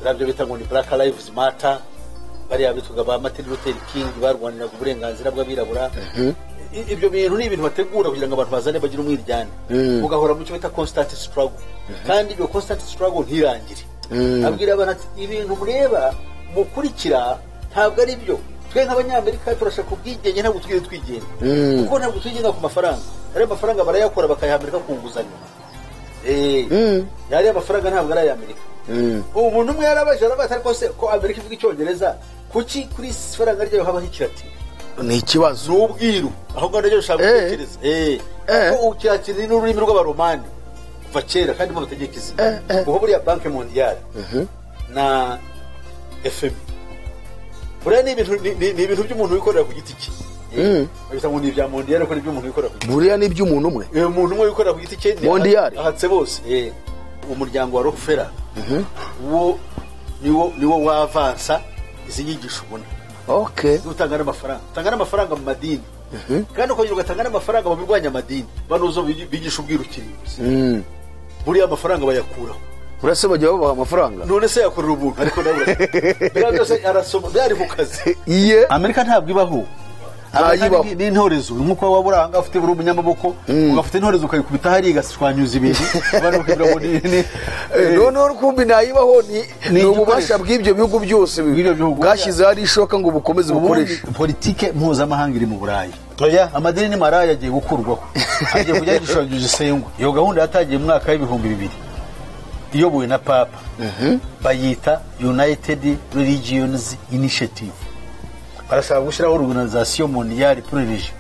rabyo bita ngo ni Black Lives Matter bari abituga ba Martin Luther King barwanira uburenganzira bw'abirabura. Ibyo bintu ni ibintu bategura kugira ngo abantu bazane bagira umwiryane, ugahora mu cyo bita constant struggle, kandi iyo constant struggle ntirangire. Abwira abantu ati ibintu mureba mukurikira ntabwo ari byo, twe nk'abanyamerika turashaka ubwigenge, ntabwo twige twigenga, kuko ntabwo twigenga ku mafaranga. Ari amafaranga barayakora bakayahamirika ku nguzanyo. Yari amafaranga ntabwo ari ay'Amerika. Umuntu umwe yarabaje arabaza ariko se ko Amerika ivuga Icyongereza, kuki kuri faranga ryayo habaho ikilatini? Ni ikibazo n'ubwiru aho nganda ryo ushaka gutekereza ko ukilatini n'ururimi rw'abaromani kuva kera kandi mu bategekezi kuko buriya Banque Mondiale na FMI buriya ni ibintu by'umuntu wikorera ku giti cye. Babita ngo ni ibya Mondiale ko ni by'umuntu wikorera ku giti cye. Buriya ni by'umuntu umwe, umuntu umwe wikorera ku giti cye Mondiale ahatse bose. Umuryango wa Rockefeller wo niwo wavansa izi nyigisho ubona. Okay. Utanga amafaranga mu madini. Kandi uko ugatanga amafaranga mu birwanya amadini. Banuzo bigisha ubwirukiriye. Buri amafaranga bayakuraho. Urase bajya babaha amafaranga. None se yakorera ubuntu ariko nawe byose arasoma byari mu kazi. Iye Amerika ntabwo ibaho. Ni intorezo nkuko waburanga ufite buri umunyamaboko ugafite intorezo ukayikubita hari igashwanyuza ibintu abantu bakibira ngo ni none kumbi nayibaho ni ububasha bw'ibyo bihugu byose bwashyize hari ishoka ngo bukomeze bukoreshe politike mpuzamahanga iri mu Burayi. Oya amadini ni maraya agiye gukurwaho, agiye kujya gishonyuje isengwa. Iyo gahunda yatagiye mu mwaka w'ibihumbi 2000 iyobowe na Papa, bayita United Religions Initiative. Barasaba gushyiraho organisation mondiale pour religion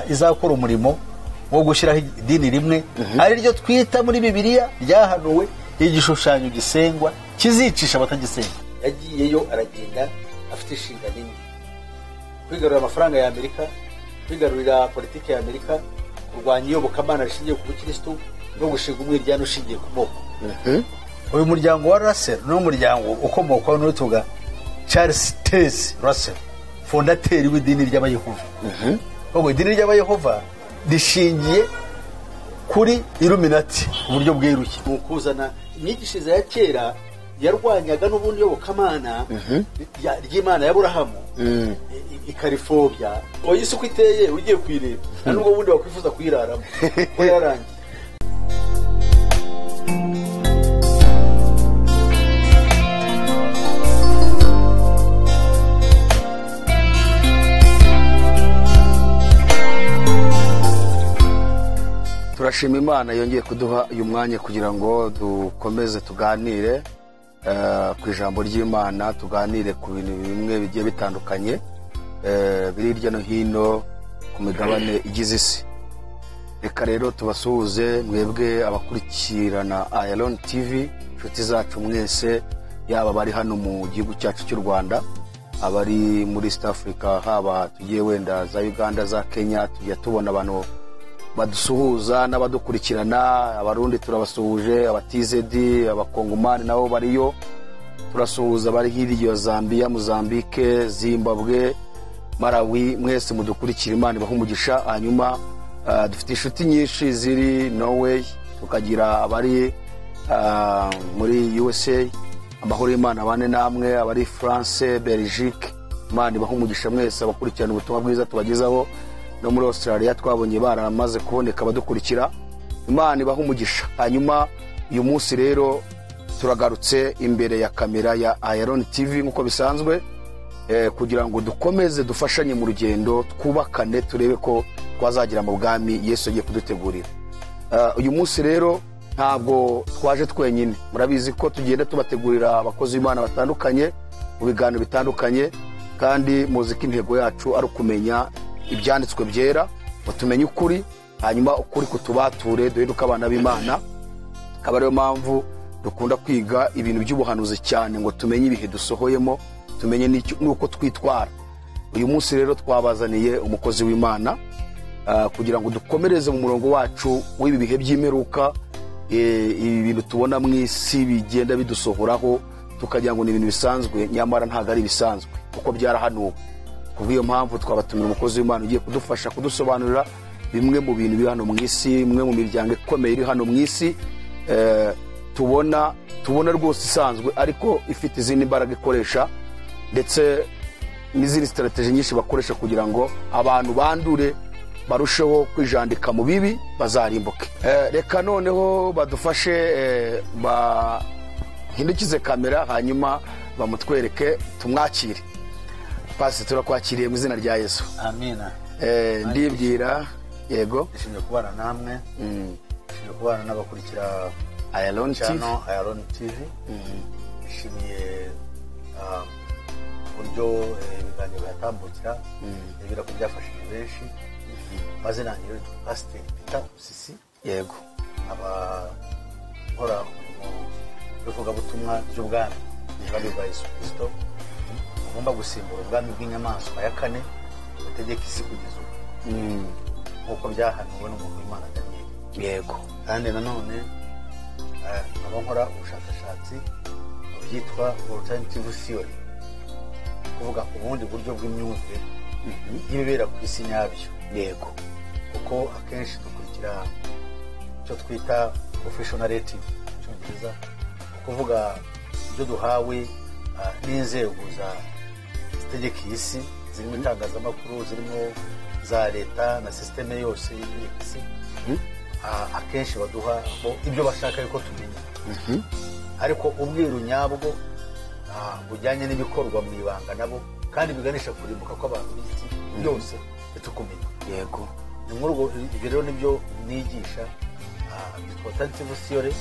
izakora umurimo wo gushyiraho idini rimwe ari ryo twita muri Bibiliya ryahanuwe igishushanyo gisengwa kizicisha abatagisenga. Yagiyeyo aragenda afite inshinga nini: kwigarurira amafaranga ya Amerika, kwigarurira politike ya Amerika, kurwanya iyobokamana rishingiye ku Bukristo no gushinga umwiryane ushingiye ku moko. Uyu muryango wa Russell ni umuryango ukomoka n'utuga Charles Taze Russell, fondateri w'idini ry'Abayehova. Ubwo idini ry'Abayehova rishingiye kuri Illuminati uburyo bweruye. Ukuzana imyigishirize ya kera yarwanyaga n'ubundi yobokamana ry'Imana y'Aburahamu ikarifobya. Oyise uko iteye ugiye kwireba nubwo bundi bakwifuza kuyiraramo ko yarangiye. Turashima Imana yongeye kuduha uyu mwanya kugira ngo dukomeze tuganire ku ijambo ry'Imana, tuganire ku bintu bimwe bigiye bitandukanye biri hirya no hino ku migabane igize isi. Reka rero tubasuhuze mwebwe abakurikirana AYALONI TV, inshuti zacu mwese, yaba bari hano mu gihugu cyacu cy'u Rwanda, abari muri East Africa, haba tugiye wenda za Uganda, za Kenya, tujya tubona abantu badusuhuza n'abadukurikirana. Abarundi turabasuhuje, abatizedi, abakongomani nabo bariyo turasuhuza, bari hirya Zambia, Mozambique, Zimbabwe, Malawi, mwese mudukurikira. Imana ibahe umugisha. Hanyuma dufite inshuti nyinshi ziri Norway, tukagira abari muri USA. Amahoro y'Imana abane namwe, abari France, Belgique, Imana ibahe umugisha mwese abakurikirana ubutumwa bwiza tubagezaho. No muri Australia twabonye baramaze kuboneka abadukurikira, Imana ibahe umugisha. Hanyuma uyu munsi rero turagarutse imbere ya kamera ya AYALONI TV nkuko bisanzwe, kugira ngo dukomeze dufashanye mu rugendo, twubakane, turebe ko twazagira mu bwami Yesu agiye kudutegurira. Uyu munsi rero ntabwo twaje twenyine, murabizi ko tugenda tubategurira abakozi b'Imana batandukanye mu biganiro bitandukanye, kandi muzi ko intego yacu ari ukumenya ibyanditswe byera, tumenye ukuri, hanyuma ukuri kutubature duhinduke abana b'Imana. Akaba ariyo mpamvu dukunda kwiga ibintu by'ubuhanuzi cyane, ngo tumenye ibihe dusohoyemo, tumenye n'uko twitwara. Uyu munsi rero twabazaniye umukozi w'Imana kugira ngo dukomereze mu murongo wacu w'ibi bihe by'imperuka, ibi bintu tubona mu isi bigenda bidusohoraho tukagira ngo ni ibintu bisanzwe, nyamara ntago ari bisanzwe kuko byarahanuwe. Kubwiyo mpamvu twabatumira umukozi w'Imana ugiye kudufasha kudusobanurira bimwe mu bintu biri hano mu isi, imwe mu miryango ikomeye iri hano mu isi tubona tubona rwose isanzwe ariko ifite izindi mbaraga ikoresha ndetse n'izindi strategy nyinshi bakoresha kugira ngo abantu bandure barusheho kwijandika mu bibi bazarimbuke. Reka noneho badufashe bahindukize kamera hanyuma bamutwereke tumwakire. Pastor turakwakiriye mu izina rya Yesu. Amina. Ndibwira yego nishimiye kubana namwe. Nishimiye kubana n'abakurikira AYALONI TV. AYALONI TV. Nishimiye uburyo ibiganiro byatambukira bira ko byafashije benshi. Maze nanjye rero Pastor Musisi yego aba nkora mu bivugabutumwa by'ubwami bwa Yesu Kristo ugomba gusimbura ubwami bw'inyamaswa ya kane butegeka isi kugeza ubu nk'uko byahanuwe n'umuntu w'Imana Daniel. Yego kandi nanone aba nkora ubushakashatsi byitwa alternative theory kuvuga ubundi buryo bw'imyumvire y'ibibera ku isi nyabyo. Yego kuko akenshi dukurikira icyo twita professional rating cyongereza kuvuga ibyo duhawe n'inzego za zitegeka isi zirimo itangazamakuru zirimo za leta na systeme yose y'isi. Akenshi baduha ibyo bashaka ariko tumenya ariko ubwiru nyabwo bujyanye n'ibikorwa mu ibanga nabo kandi biganisha kurimbuka kw'abantu b'isi byose tukumenya. Yego ni nk'urwo ibyo rero nibyo nigisha alternative theory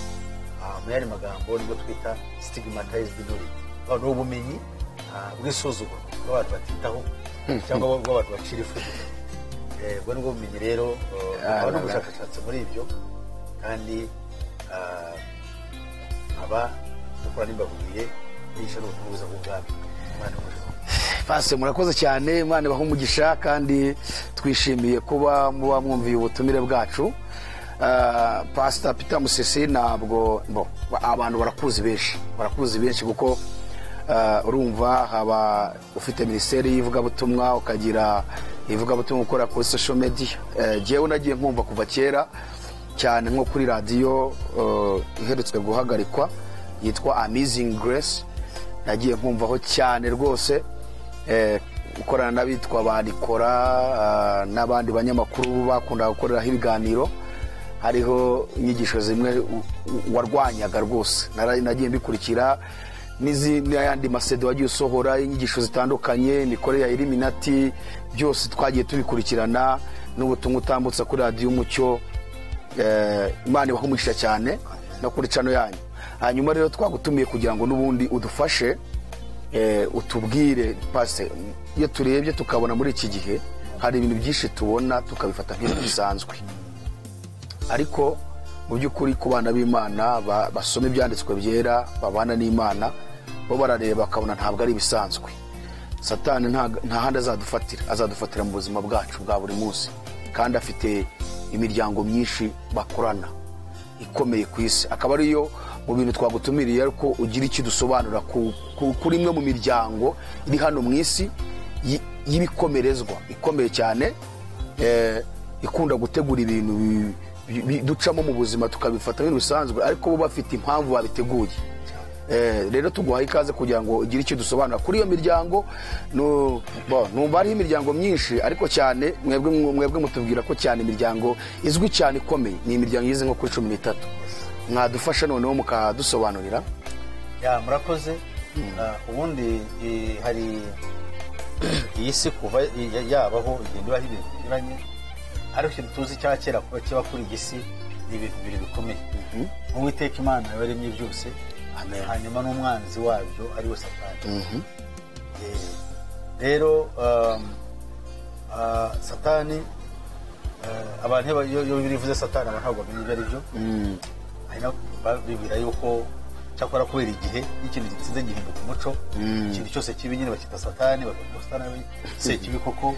mu yandi magambo nibyo twita stigmatized knowledge. Abantu ubumenyi bw'isuzuguro bw'abantu batitaho cyangwa bw'abantu bacira ifudu. Ubwo nibwo bumenyi rero aba n'ubushakashatsi muri ibyo kandi aba dukora n'imbavuye yigisha n'ubuvuzi bw'ubwami. Pastor murakoze cyane, Imana ibahe umugisha kandi twishimiye kuba muba mwumviye ubutumire bwacu. Pastor Peter Musisi ntabwo abantu barakuzi benshi kuko urumva haba ufite ministeri y'ivugabutumwa ukagira ivugabutumwa ukora kuri social media. Jewe nagiye nkumva kuva kera cyane nko kuri radio iherutswe guhagarikwa yitwa Amazing Grace. Nagiye nkumvaho cyane rwose ukorana n'abitwa barikora n'abandi banyamakuru bakunda gukoreraho ibiganiro. Hariho inyigisho zimwe warwanyaga rwose nagiye mbikurikira n'ayandi masedo wagiye usohora inyigisho zitandukanye mikore ya Illuminati byose twagiye tubikurikirana n'ubutumwa utambutsa kuri radio Umucyo. Imana ibahumugisha cyane no kuri channel yanyu. Hanyuma rero twagutumiye kugira ngo n'ubundi udufashe utubwire Pastor, iyo turebye tukabona muri iki gihe hari ibintu byinshi tubona tukabifata nk'ibintu bisanzwe ariko mu by'ukuri ku bana b'Imana basoma ibyanditswe byera babana n'Imana bo barareba bakabona ntabwo ari ibisanzwe. Satani nta handi azadufatira mu buzima bwacu bwa buri munsi kandi afite imiryango myinshi bakorana ikomeye ku isi. Akaba ariyo mu bintu twagutumiriye ariko ugira iki dusobanura kuri imwe mu miryango iri hano mu isi y'ibikomerezwa ikomeye cyane ikunda gutegura ibintu ducamo mu buzima tukabifata nk'ibisanzwe ariko bo bafite impamvu babiteguye. Rero tuguhaye ikaze kugira ngo ugire icyo dusobanura kuri iyo miryango. Numva hariho imiryango myinshi ariko cyane mwebwe mutubwira ko cyane imiryango izwi cyane ikomeye ni imiryango yize nko kuri 13. Mwadufasha noneho mukadusobanurira. Murakoze. Ubundi hari iyi si kuva yabaho igenda ibaho ibintu binyuranye ariko ikintu tuzi cya kera kuba kiba kuri iyi si ni ibintu bibiri bikomeye. Uwiteka Imana yaremye byose hanyuma n'umwanzi wabyo ari we Satani. Rero Satani abantu iyo bivuze Satani abantu ntabwo bamenya ibyo ari byo. Bibwira yuko cyakora kubera igihe ikintu gitsinze gihinduka umuco ikintu cyose kibi nyine bakita Satani bakita Satani se kibi koko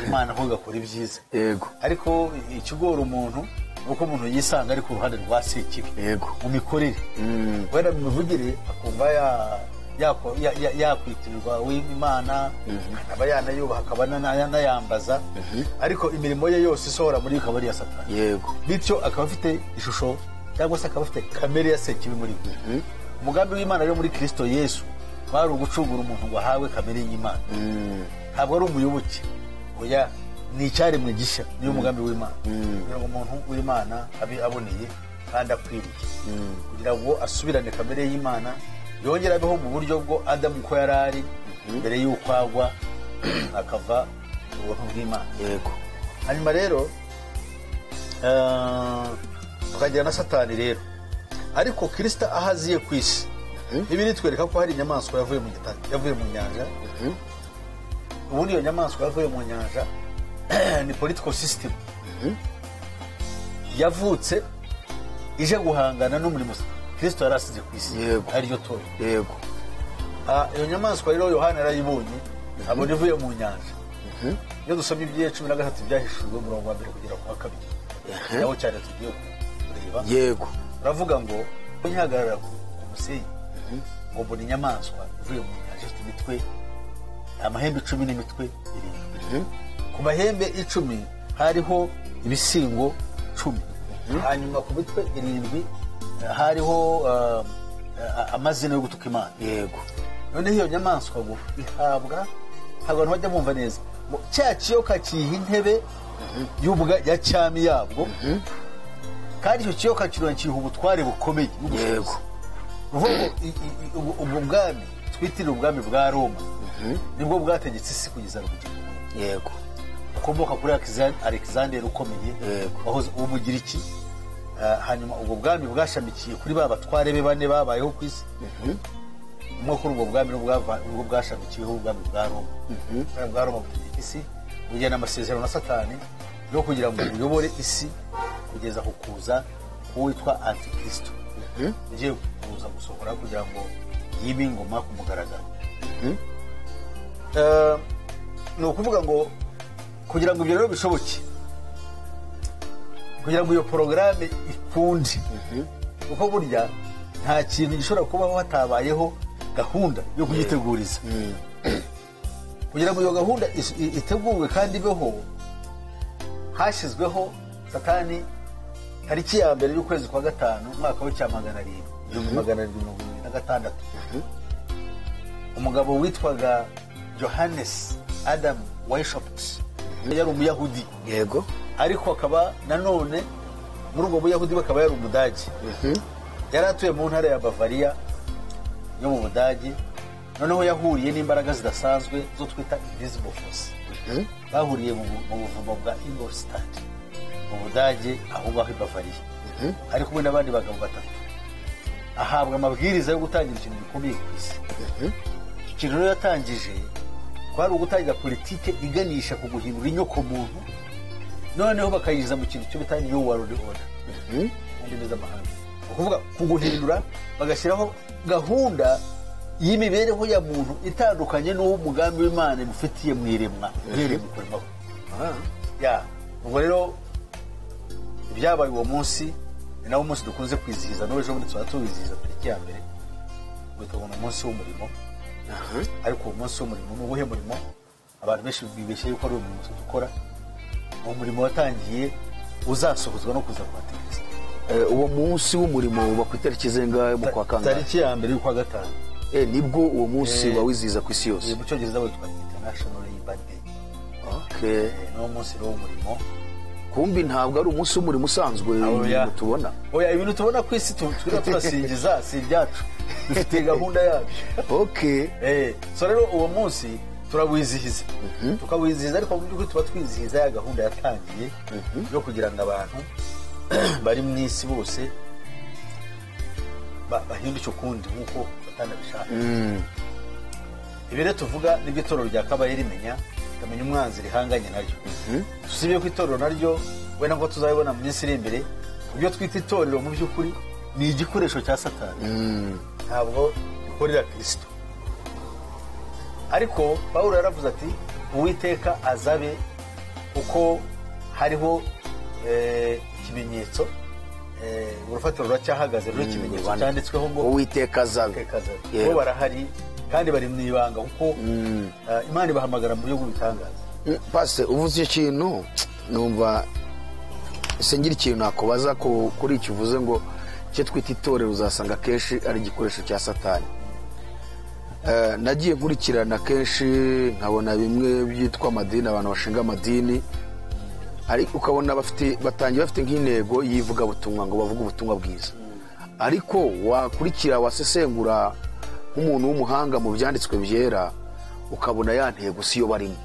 Imana aho gakora ibyiza. Yego ariko ikigora umuntu uko umuntu yisanga ari ku ruhande rwa se kibi. Yego mu mikorere wenda mu mivugire akumva yakwitirirwa w'Imana aba yanayubaha akaba yanayambaza ariko imirimo ye yose isohora muri ikaba ari ya Satani. Yego bityo akaba afite ishusho cyangwa se akaba afite kamere ya sekibi muri we. Umugambi w'Imana rero muri Kristo Yesu bari ugucungura umuntu ngo ahawe kamere y'Imana. Ntabwo ari umuyoboke, oya ni icyaremwe gishya, niyo mugambi w'Imana kugira ngo umuntu w'Imana abe aboneye kandi akwiriye, kugira ngo asubirane kamere y'Imana, yongera abeho mu buryo bwo Adamu ko yari ari mbere y'uko agwa akava mu buntu bw'Imana. Yego. Hanyuma rero tukagira na Satani rero, ariko Kristo ahaziye ku isi Bibiliya itwereka ko hari inyamaswa yavuye mu gitaka, yavuye mu nyanja. Ubundi iyo nyamaswa yavuye mu nyanja ni political system yavutse ije guhangana n'umurimo Kristo yari asize ku isi, ariyo toro. Yego. Iyo nyamaswa rero Yohana yarayibonye, abona ivuye mu nyanja. Iyo dusomye ibyiye 13 byahishurwe umurongo wa 1 kugera ku wa 2, naho cyane tugiye kureba. Yego. Uravuga ngo nyihagarara ku musenyi ngo mbona inyamaswa ivuye mu nyanja ifite imitwe, amahembe 10 n'imitwe 7. Ku mahembe 10 hariho ibisingo 10, hanyuma ku mitwe 7 hariho amazina yo gutuka Imana. Yego. None iyo nyamaswa ngo ihabwa, abantu bajya bumva neza, cya kiyoka kiha intebe ya cyami yabwo, kandi icyo kiyoka kironkiha ubutware bukomeye. Yego. Ubwo bwami twitirira ubwami bwa Roma nibwo bwategetse isi kugeza n'ubugingo. Yego. Ukomoka kuri Alexander ukomeye wahoze umugiriki. Hanyuma ubwo bwami bwashamikiye kuri ba batware be 4 babayeho ku isi. Umwe kuri ubwo bwami nubwo bwashamikiyeho ubwami bwa Roma. Bwa Roma butegeka isi, bugena amasezerano na Satani yo kugira ngo buyobore isi kugeza ku kuza uwitwa Antikristo. Ugiye kuza gusohora kugira ngo yime ingoma ku mugaragaro. Ni ukuvuga ngo kugira ngo ibyo rero bishoboke, kugira ngo iyo porogaramu ikunde, kuko burya nta kintu gishobora kubaho hatabayeho gahunda yo kuyiteguriza. Kugira ngo iyo gahunda itegurwe kandi ibeho, hashyizweho Satani tariki ya mbere y'ukwezi kwa 5 umwaka wa 1726. Umugabo witwaga Johannes Adam Weishaupt yari umuyahudi. Yego. Ariko akaba nanone muri ubwo buyahudi bakaba yari umudage. Yari atuye mu ntara ya Bavaria yo mu Budage. Noneho yahuriye n'imbaraga zidasanzwe zo twita invisible force. Bahuriye mu buvumo bwa Ingolstadt mu Budage, aho ngaho i Bavaria. Ari kumwe n'abandi bagabo 3. Ahabwa amabwiriza yo gutangira ikintu gikomeye ku isi. Ikintu rero yatangije kwari ugutangira politike iganisha ku guhindura inyoko muntu, noneho bakayiza mu kintu cyo bitari yo world order. Ndemeza amahanga. Ukuvuga kuguhindura bagashyiraho gahunda y'imibereho ya muntu itandukanye n'uwo umugambi w'Imana imufitiye mu iremwa, uhereye mu kurema. Ubwo rero ibyabaye uwo munsi ni nawo munsi dukunze kwizihiza, n'ejo bundi tuwizihiza tariki ya mbere, witwa umunsi w'umurimo. Ariko uwo munsi w'umurimo ni uwuhe murimo? Abantu benshi bibeshye yuko ari umurimo dukora. Uwo murimo watangiye uzasohozwa no kuza kwa Kristo. Uwo munsi w'umurimo uba ku itariki zengahe mu kwa kangahe? Tariki ya mbere y'ukwa 5. Nibwo uwo munsi bawizihiza ku isi yose. Mu Cyongereza witwa International Labor Day. Ni umunsi w'umurimo. Kumbi ntabwo ari umunsi w'umurimo usanzwe tubona. Oya, ibintu tubona ku isi turasingiza si ibyacu. Dufite gahunda yabyo. So rero uwo munsi turawizihiza. Tukawizihiza, ariko mu by'ukuri tuba twizihiza ya gahunda yatangiye yo kugira ngo abantu bari mu isi bose bahinduke ukundi nk'uko batanabishaka. Ibi rero tuvuga nibyo itorero rya Kabaye rimenya, rikamenya umwanzi rihanganye naryo. Usibye ko itorero naryo wenda ngo tuzabibona mu minsi iri imbere, ibyo twita itorero mu by'ukuri ni igikoresho cya Satani. Ntabwo gikorera Kristo. Ariko Pawulo yaravuze ati Uwiteka azabe uko hariho ikimenyetso, urufatiro ruracyahagaze rero ikimenyetso cyanditsweho ngo Uwiteka azabe. Bo barahari kandi bari mu ibanga kuko Imana ibahamagara mu buryo bw'ibitangaza. Pastor, uvuze ikintu numva sengira ikintu nakubaza kuri icyo uvuze ngo icyo twita itorero uzasanga kenshi ari igikoresho cya satani. Nagiye nkurikirana kenshi nkabona bimwe byitwa amadini, abantu bashinga amadini, ariko ukabona batangiye bafite nk'intego y'ivugabutumwa ngo bavuge ubutumwa bwiza, ariko wakurikira wasesengura nk'umuntu w'umuhanga mu byanditswe byera ukabona ya ntego siyo barimo,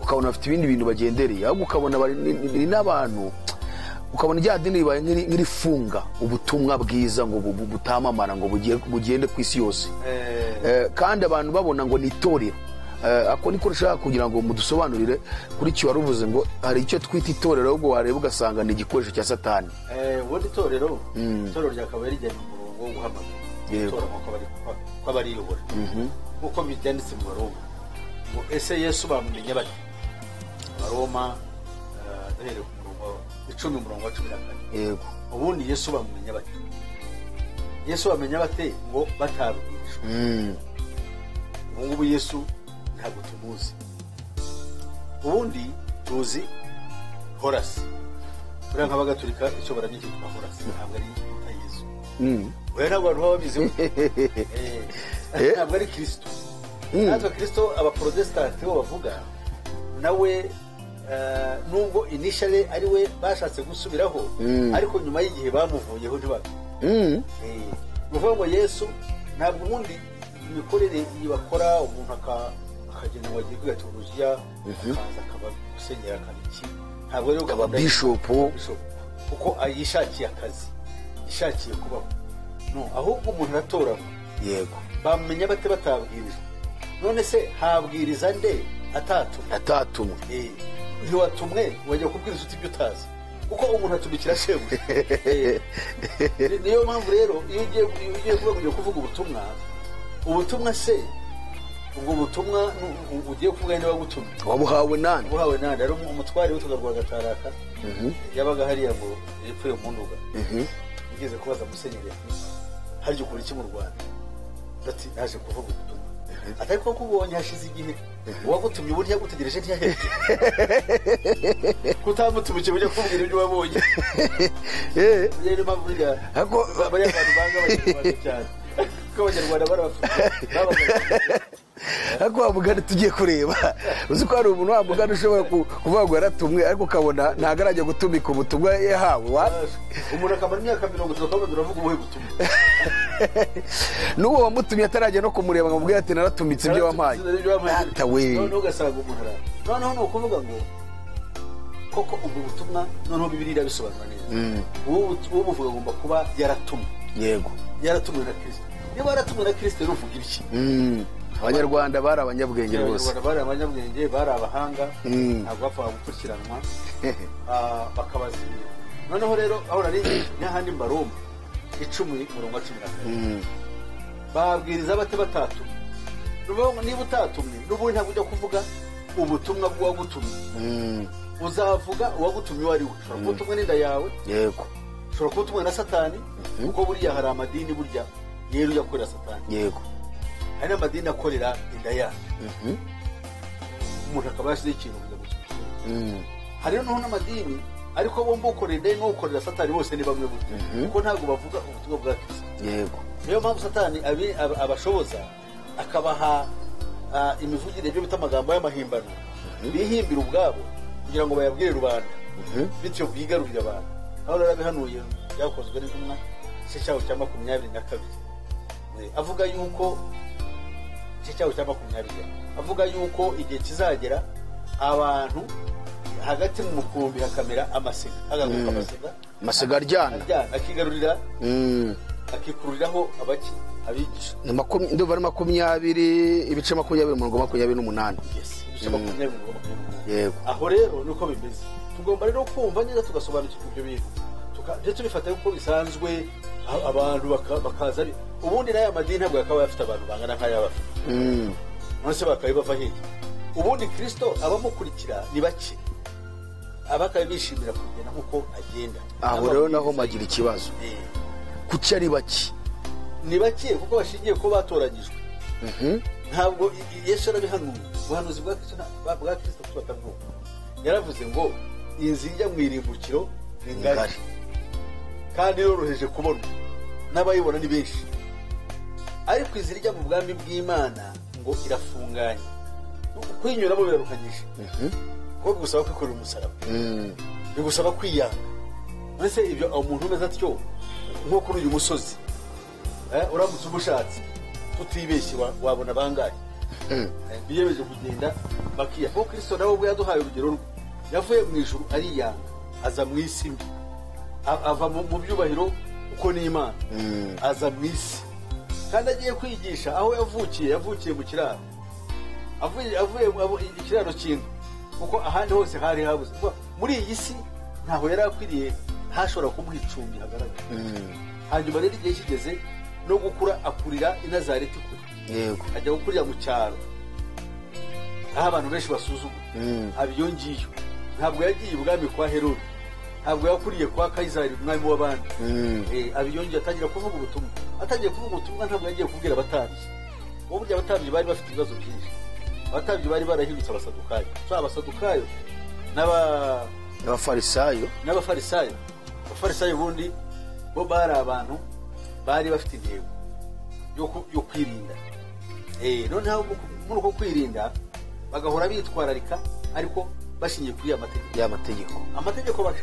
ukabona bafite ibindi bintu bagendereye, ahubwo ukabona ni n'abantu, ukabona rya dini ribaye nk'irifunga ubutumwa bwiza ngo butamamara ngo bugende ku isi yose, kandi abantu babona ngo ni itorero. Ako niko nshaka kugira ngo mudusobanurire kuri cyo waruvuze ngo hari icyo twita itorero, ahubwo wareba ugasanga ni igikoresho cya satani. Ubundi itorero ryakabaye rigena umurongo wo guhamagara itorero ko bariyobora nk'uko byanditse mu Baroma ngo ese Yesu bamumenye bate? Baroma duhereye ku murongo 10:14. Yego. Ubundi Yesu bamumenye bate? Yesu bamenya bate ngo batabwirishwe? Ubu ngubu Yesu ntabwo tumuzi. Ubundi tuzi Horasi, buriya nk'abagatolika icyo baranyitwa Horasi, ntabwo ari Yesu. Oya, ntabwo abantu baba babizi ntabwo ari Kristo. Natwe Kristo abaprotestant bo bavuga nawe, nubwo initially ari we bashatse gusubiraho, ariko nyuma y'igihe bamuvuyeho ntibaga. Bivuga ngo Yesu ntabwo ubundi imikorere bakora, umuntu akagenda ngo agiye kwiga teologiya, akaza akaba gusenyera akabiki, ntabwo rero akaba bishopu kuko yishakiye akazi, yishakiye kubaho. Ahubwo umuntu aratoramo. Yego. Bamenya bate batabwirijwe? None se habwiriza nde atatumwe? Ntiwatumwe wajya kubwiriza uti ibyo utazi, kuko umuntu atumikira shebuja. Niyo mpamvu rero iyo ugiye kuvuga ubutumwa se, ubwo butumwa ugiye kuvuga niba gutumye wabuhawe nande? Wabuhawe nande? Ari umutware w'utuga rw'Agataraka yabaga hariya ngo yapfuye mu nduga. Yigeze kubaza musenyeri haryo ukora iki mu Rwanda? Ati naje kuvuga ubutumwa. Atari ko kubonye hashize igihe uwagutumye uburyo yagutegereje ntiyahebye. Kutamutumije bujye kubwira ibyo wabonye. Rero mpamvu ya abantu banga abanyarwanda cyane, ko abanyarwanda barabafite ariko wamugana tugiye kureba, uzi ko hari umuntu wamugana ushobora kuvuga ngo yaratumwe ariko ukabona ntabwo arajya gutumika ubutumwa yahawe. Umuntu akamara imyaka 30 akaba uravuga ubuhe butumwa? N'uwo wamutumye atarajya no kumureba ngo amubwire ati naratumitse ibyo wampaye. Noneho ugasanga umuntu noneho ni ukuvuga ngo koko ubwo butumwa noneho Bibiliya irabisobanura neza. Uwo buvuga agomba kuba yaratumwe. Yego. Yaratumwe na Kristo. Niba yaratumwe na Kristo rero uvuga iki? Abanyarwanda bari abanyabwenge rwose. Abanyarwanda bari abanyabwenge, bari abahanga, ntabwo bapfa gukurikiranwa bakabazimira. Noneho rero aho nari n'ahandi Baroma 10:14. Babwiriza bate batatu? Niba utatumwe n'ubundi ntabwo ujya kuvuga ubutumwa bw'uwagutumye. Uzavuga uwagutumye wari we. Ushobora kuba utumwe n'inda yawe. Yego. Ushobora kuba utumwe na Satani, kuko buriya hari amadini burya yero yakorera Satani. Yego. Hari amadini akorera inda yawe. Umuntu akaba yashyize ikintu kugira ngo hari n'amadini ariko bombi ukorera inda n'ukorera Satani bose ni bamwe buryo, kuko ntabwo bavuga ubutumwa bwa Kristo. Yego. Niyo mpamvu Satani abashoboza akabaha imivugire byo bita amagambo y'amahimbano bihimbira ubwabo kugira ngo bayabwire rubanda, bityo bigarurira abantu. Aho rero bihanuye byakozwe n'intumwa cyo cyaho cya 22 avuga yuko cyaho cya 20 avuga yuko igihe kizagera abantu hagati mu mukumbi hakamera amasega, agaruka amasega aryana akigarurira akikururiraho abaki abigisha. Ndumva ari 20 ibice 20:28. Yes, ibice 20. Yego. Aho rero nuko bimeze. Tugomba rero kumva neza tugasobanukirwa ibyo bintu. Tukajye tubifata uko bisanzwe, abantu bakaza ari ubundi n'aya madini ntabwo yakaba afite abantu bangana nk'ayabafite. Nonse bakabibava hehe? Ubundi Kristo abamukurikira ni bake, abakaye bishimira kugenda nkuko agenda. Aho rero naho magira ikibazo. Kuki ari bake? Ni bake kuko bashingiye ko batoranyijwe. Ntabwo Yesu arabihanuye. Ubuhanuzi bwa Kristo tubatavuga. Yaravuze ngo inzira ijya mu irimbukiro ni ngari kandi yoroheje kubona. n'abayibona ni benshi, ariko izirya mu bwami bw'Imana ngo irafunganye, kwinyuramo birarukanyije, kuko bigusaba kwikorera umusaraba, bigusaba kwiyanga. Mbese ibyo umuntu umeze atyo nko kuri uyu musozi, uramutse umushatse tutibeshye wabona bangahe biyemeje kugenda bakiya. Kuko Kristo nawe ubwo yaduhaye urugero rwe, yavuye mu ijuru ariyanga aza mu isi mbi, ava mu byubahiro uko ni Imana, aza mu isi kandi agiye kwigisha. Aho yavukiye mu kiraro, avuye ikiraro kintu, kuko ahandi hose hari habuze. Muri iyi si ntaho yari akwiriye, ntashobora kumuha icumbi hagaragara. Hanyuma rero igihe kigeze no gukura, akurira i Nazareti kure, ajya gukurira mu cyaro aho abantu benshi basuzugura. Abiyo ngiyo ntabwo yagiye ibwami kwa Herode, ntabwo yakuriye kwa Kayizari umwami w'abandi. Abiyo ngiyo atangira kuvuga ubutumwa. Atangiye kuvuga ubutumwa ntabwo yagiye kubwira abatambyi. Uburyo abatambyi bari bafite ibibazo byinshi. Abatambyi bari barahindutse abasadukayo. Abasadukayo n'abafarisayo. Abafarisayo bundi bo bari abantu bari bafite intego yo kwirinda. Noneho muri uko kwirinda bagahora bitwararika, ariko bashingiye kuri amategeko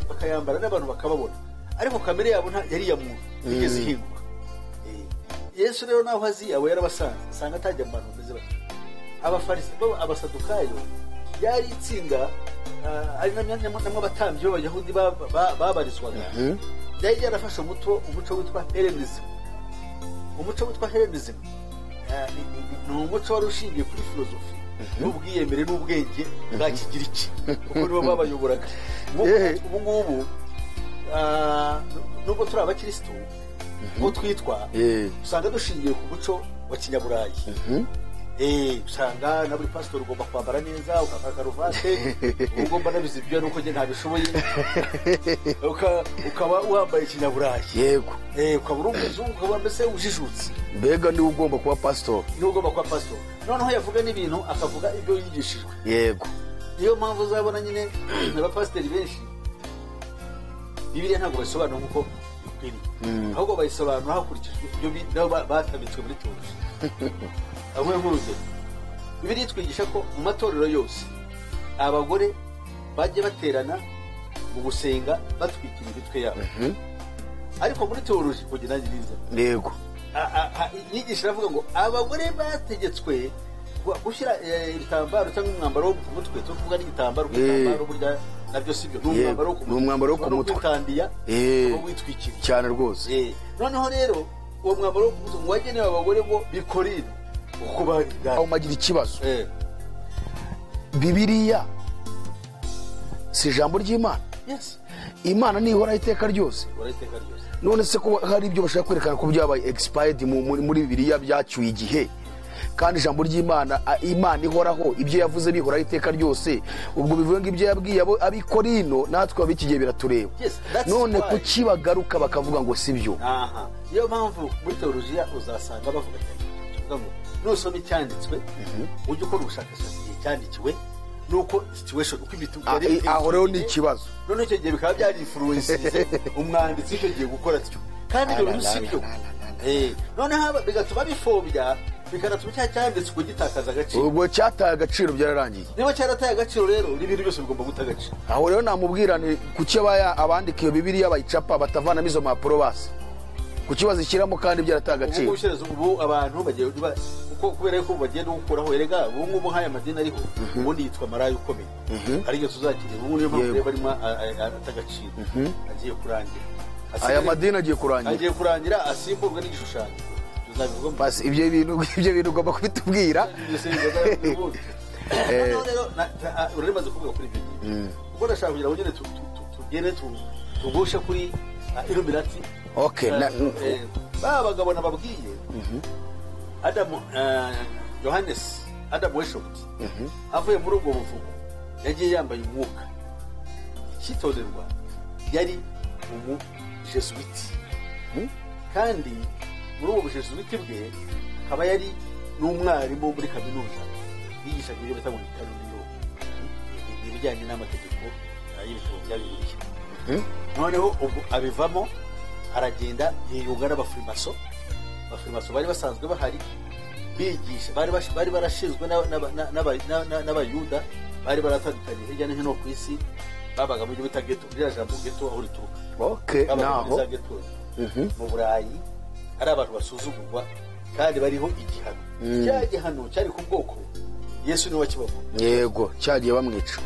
bakayambara n'abantu bakababona, ariko kamere yabo yari iya muntu igeze ihinduka. Yesu rero naho azi abo yarabasanze, asanga atajya mu bantu bameze batyo. Abafarisayo abasadukayo yari itsinda, ari namwe abatambyi b'Abayahudi babarizwaga. Yari yarafashe umuco witwa Hellenism. Umuco witwa Hellenism ni umuco wari ushingiye kuri filozofi n'ubwiyemere n'ubwenge bwa Kigiriki, kuko nibo babayoboraga. Ubu ngubu nubwo turi abakirisitu ngo twitwa, usanga dushingiye ku muco wa kinyaburayi. Usanga na buri pasitori ugomba kwambara neza, ukambara karuvate, ugomba nabizi ibyo nuko njye ntabishoboye, ukaba wambaye kinyaburayi. Yego. Ukaba uri umuzungu, ukaba mbese ujijutse. Mbega niwe ugomba kuba pasitori. Noneho yavuga n'ibintu akavuga ibyo yigishijwe. Yego. Niyo mpamvu uzabona nyine abapasiteri benshi Bibiliya ntabwo bayisobanura nk'uko bikwiriye, ahubwo bayisobanura hakurikijwe ibyo batabitswe muri teoloji. Aho nk'urugero, Bibiliya itwigisha ko mu matorero yose abagore bajye baterana mu gusenga batwikira imitwe yabo, ariko muri teoloji kugira nanjye biza. Yego. Inyigisho iravuga ngo abagore bategetswe gushyira ibitambaro cyangwa umwambaro wo ku mutwe. Tuvuga n'igitambaro, burya nabyo sibyo, n'umwambaro wo ku mutwe utandiya wo witwikira cyane rwose. Noneho rero uwo mwambaro wo ku mutwe wagenewe abagore ngo bikorire uko bagira. Umagira ikibazo. Bibiliya si ijambo ry'Imana. Imana nihoraho iteka ryose. None se ko hari ibyo bashaka kwerekana ko byabaye expired muri Bibiliya byacyuye igihe, kandi ijambo ry'Imana, Imana ihoraho, ibyo yavuze bihoraho iteka ryose, ubwo bivuga ngo ibyo yabwiye abikorino natwe abikigiye biratureba. None kuki bagaruka bakavuga ngo sibyo? Niyo mpamvu muri teolojiya uzasanga bavuga cyane nusoma icyanditswe ujye ukora ubushakashatsi igihe cyandikiwe nuko situation uko ibitugare. Aho rero ni ikibazo. None icyo gihe bikaba byari influence umwanditsi icyo gihe gukora cyo, kandi ibyo bintu sibyo. Noneho bigatuma bifobya, bikanatuma cyanditswe gitakaza agaciro. Ubwo cyataye agaciro byararangiye. Niba cyarataye agaciro rero ibintu byose bigomba guta agaciro. Aho rero namubwirane kuki abandika iyo Bibiliya bayicapa batavanamo izo mpapuro basi, kuki bazishyiramo kandi byarataye agaciro. Ubu abantu bagiye kuko kubera ko bagenda gukuraho, erega ubu ngubu nk'aya madini ariho ubundi yitwa maraya ukomeye, ariyo tuzakiriye. Ubu niyo mpamvu rero barimo atagaciro, agiye kurangira. Aya madini agiye kurangira asimburwa n'igishushanyo. Basi ibyo bintu ugomba kubitubwira. Uramaze kuvuga kuri ibyo bintu, ubwo ndashaka kugira ngo nyine tugende tugushe kuri Illuminati. Bagabo nababwiye Adamu weshoped avuye muri ubwo buvugo yagiye yambaye umwuka. Ikitonderwa yari umujesuiti, kandi muri ubu bujesuiti bwe akaba yari n'umwarimu muri kaminuza yigishaga ibyo bita ngo ni kanoniyo, ibijyanye n'amategeko y'ibitabo bya Bibiliya. Noneho ubwo abivamo aragenda yiyunga n'abafirimaso bari basanzwe bahari bigisha, bari barashinzwe n'abayuda bari baratandukanye hirya no hino ku isi, babaga mu gihugu bita geto, rya jambo geto aho rituruka. Okay, naho mu Burayi ari abantu basuzugurwa kandi bariho igihano. Cya gihano cyari ku bwoko Yesu niwe wakibavuga. Yego, cyagiye bamwica.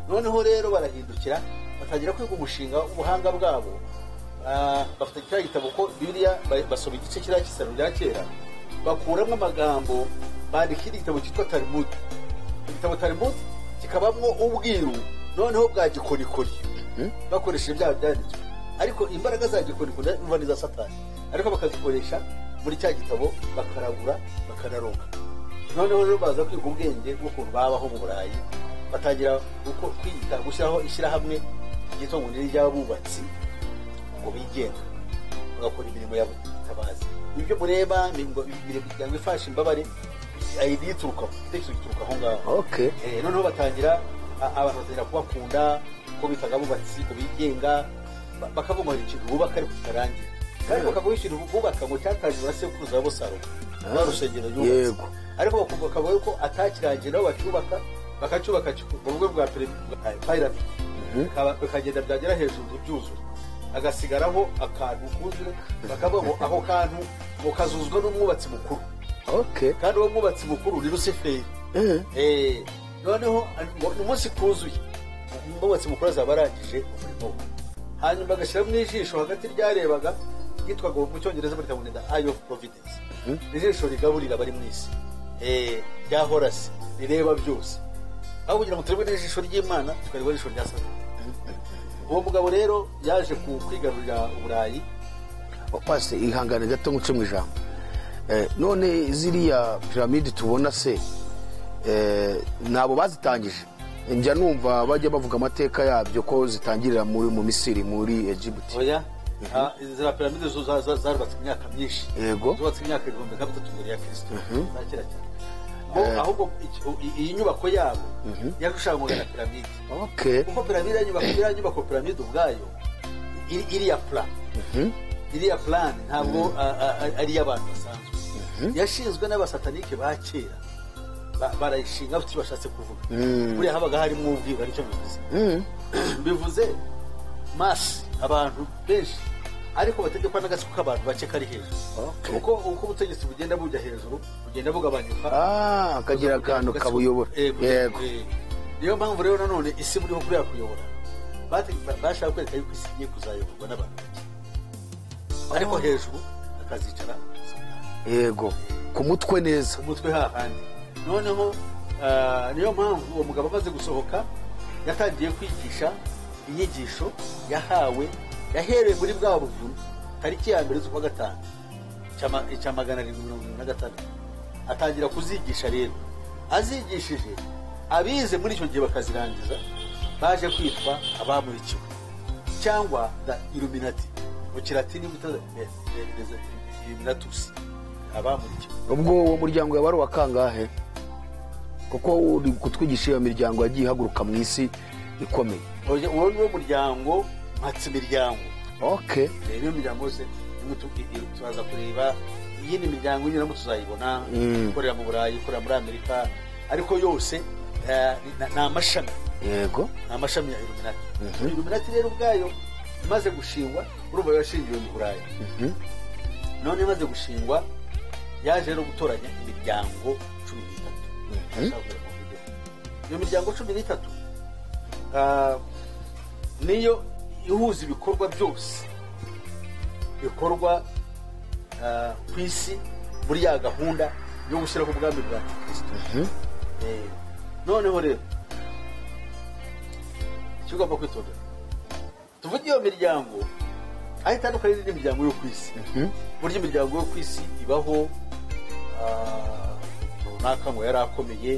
Noneho rero barahindukira batangira kwiga umushinga w'ubuhanga bwabo. Bafite cya gitabo ko Bibiliya basoma igice kiriya cy'isano rya kera, bakuramo amagambo bandikira igitabo cyitwa Talmud. Igitabo Talmud kikabamwo ubwiru noneho bwa gikorikori bakoresheje bya byanditswe, ariko imbaraga za gikorikori n'uva n'iza Satani, ariko bakazikoresha muri cya gitabo bakaragura bakanaronga. Noneho rero baza kwiga ubwenge bw'ukuntu babaho mu Burayi, batangira kwiga gushyiraho ishyirahamwe ryitwa ngo ni ry'abubatsi ngo bigenga, bagakora imirimo y'abutabazi. Ibyo mureba imiryango ifasha imbabare ayidituruka aho ngaho. Okay. Noneho batangira abantu batangira kubakunda ko bitaga abubatsi ko bigenga, bakavuga ngo ikintu bubaka ariko kitarangira, kandi bakavuga ikintu bubaka ngo cyatangiwe na sekuruza wabo Salomo barusengero yubatse, ariko bakavuga ko atakirangiye nabo bacyubaka bakacyubaka mu rwego rwa pyramid, bakagenda byagera hejuru byuzura, agasigaraho akantu kuzure, bakavuga ngo aho kantu ngo kazuzwa n'umwubatsi mukuru. Okay. Kandi uwo mwubatsi mukuru ni Lusiferi. Noneho umunsi kuzuye umwubatsi mukuru azaba arangije umurimo we, hanyuma agashyira mu ijisho hagati ryarebaga yitwaga mu cyongereza bita ngo ni the eye of providence. Ijisho rigaburira bari mu isi, rya Horasi rireba byose, aho kugira ngo turebe n'ijisho ry'Imana tukareba ijisho rya Satani. Uwo mugabo rero yaje kwigarurira Uburayi. Pase ihangane gato nguce mu ijambo. None ziriya piramide tubona se nabo bazitangije? Njya numva bajya bavuga amateka yabyo ko zitangirira mu Misiri, muri Egypt. Oya, izi piramide zarubatswe imyaka myinshi. Yego, zubatswe imyaka 3000 mbere ya Kristo, nakira cyane. Ahubwo iyi nyubako yabo yarushanwaga na piramide. Okay. Kuko piramide nyubako piramide ubwayo iriya plan. Iriya plan ntabwo ari y'abantu basanzwe. Yashinzwe n'abasatanike ba kera, barayishinga bati bashatse kuvuga. Buri habaga harimo ubwiba aricyo bivuze. Bivuze mass abantu benshi, ariko bategekwa n'agatsiko k'abantu bake kari hejuru. Uko ubutegetsi bugenda bujya hejuru bugenda bugabanyuka, akagira akantu kabuyobora. Yego. Niyo mpamvu rero nanone isi buriho kuri yakuyobora, bashaka kwereka yuko isi igiye kuzayoborwa n'abantu bake, ariko hejuru akazicara. Yego, ku mutwe neza, ku mutwe hahandi. Noneho niyo mpamvu uwo mugabo amaze gusohoka yatangiye kwigisha inyigisho yahawe, yahereye muri bwa buvumo tariki ya 1 z'ukwa gatanu cya 776, atangira kuzigisha. Rero azigishije abize muri icyo gihe bakazirangiza, baje kwitwa abamurikiwe cyangwa the Illuminati, mu kilatini bita Illuminatus, abamurikiwe. Ubwo uwo muryango yabari wa kangahe? Kuko uri kutwigisha iyo miryango yagiye haguruka mu isi ikomeye. Uwo ni wo muryango mpatse imiryango. Okay. Rero imiryango yose tuzaza kureba iyindi miryango nyine tuzayibona, ikorera mu Burayi, ikorera muri Amerika, ariko yose ni amashami. Yego, ni amashami ya Illuminati. Illuminati rero ubwayo imaze gushingwa, urumva yashingiwe mu Burayi. None imaze gushingwa yaje rero gutoranya imiryango 13. Iyo miryango 13 niyo ihuza ibikorwa byose bikorwa ku isi muri ya gahunda yo gushyiraho ubwami bwa Kristo. Noneho rero kigomba kwitondera, tuvuge iyo miryango aho itandukanye n'indi miryango yo ku isi. Burya imiryango yo ku isi ibaho runaka ngo yari akomeye,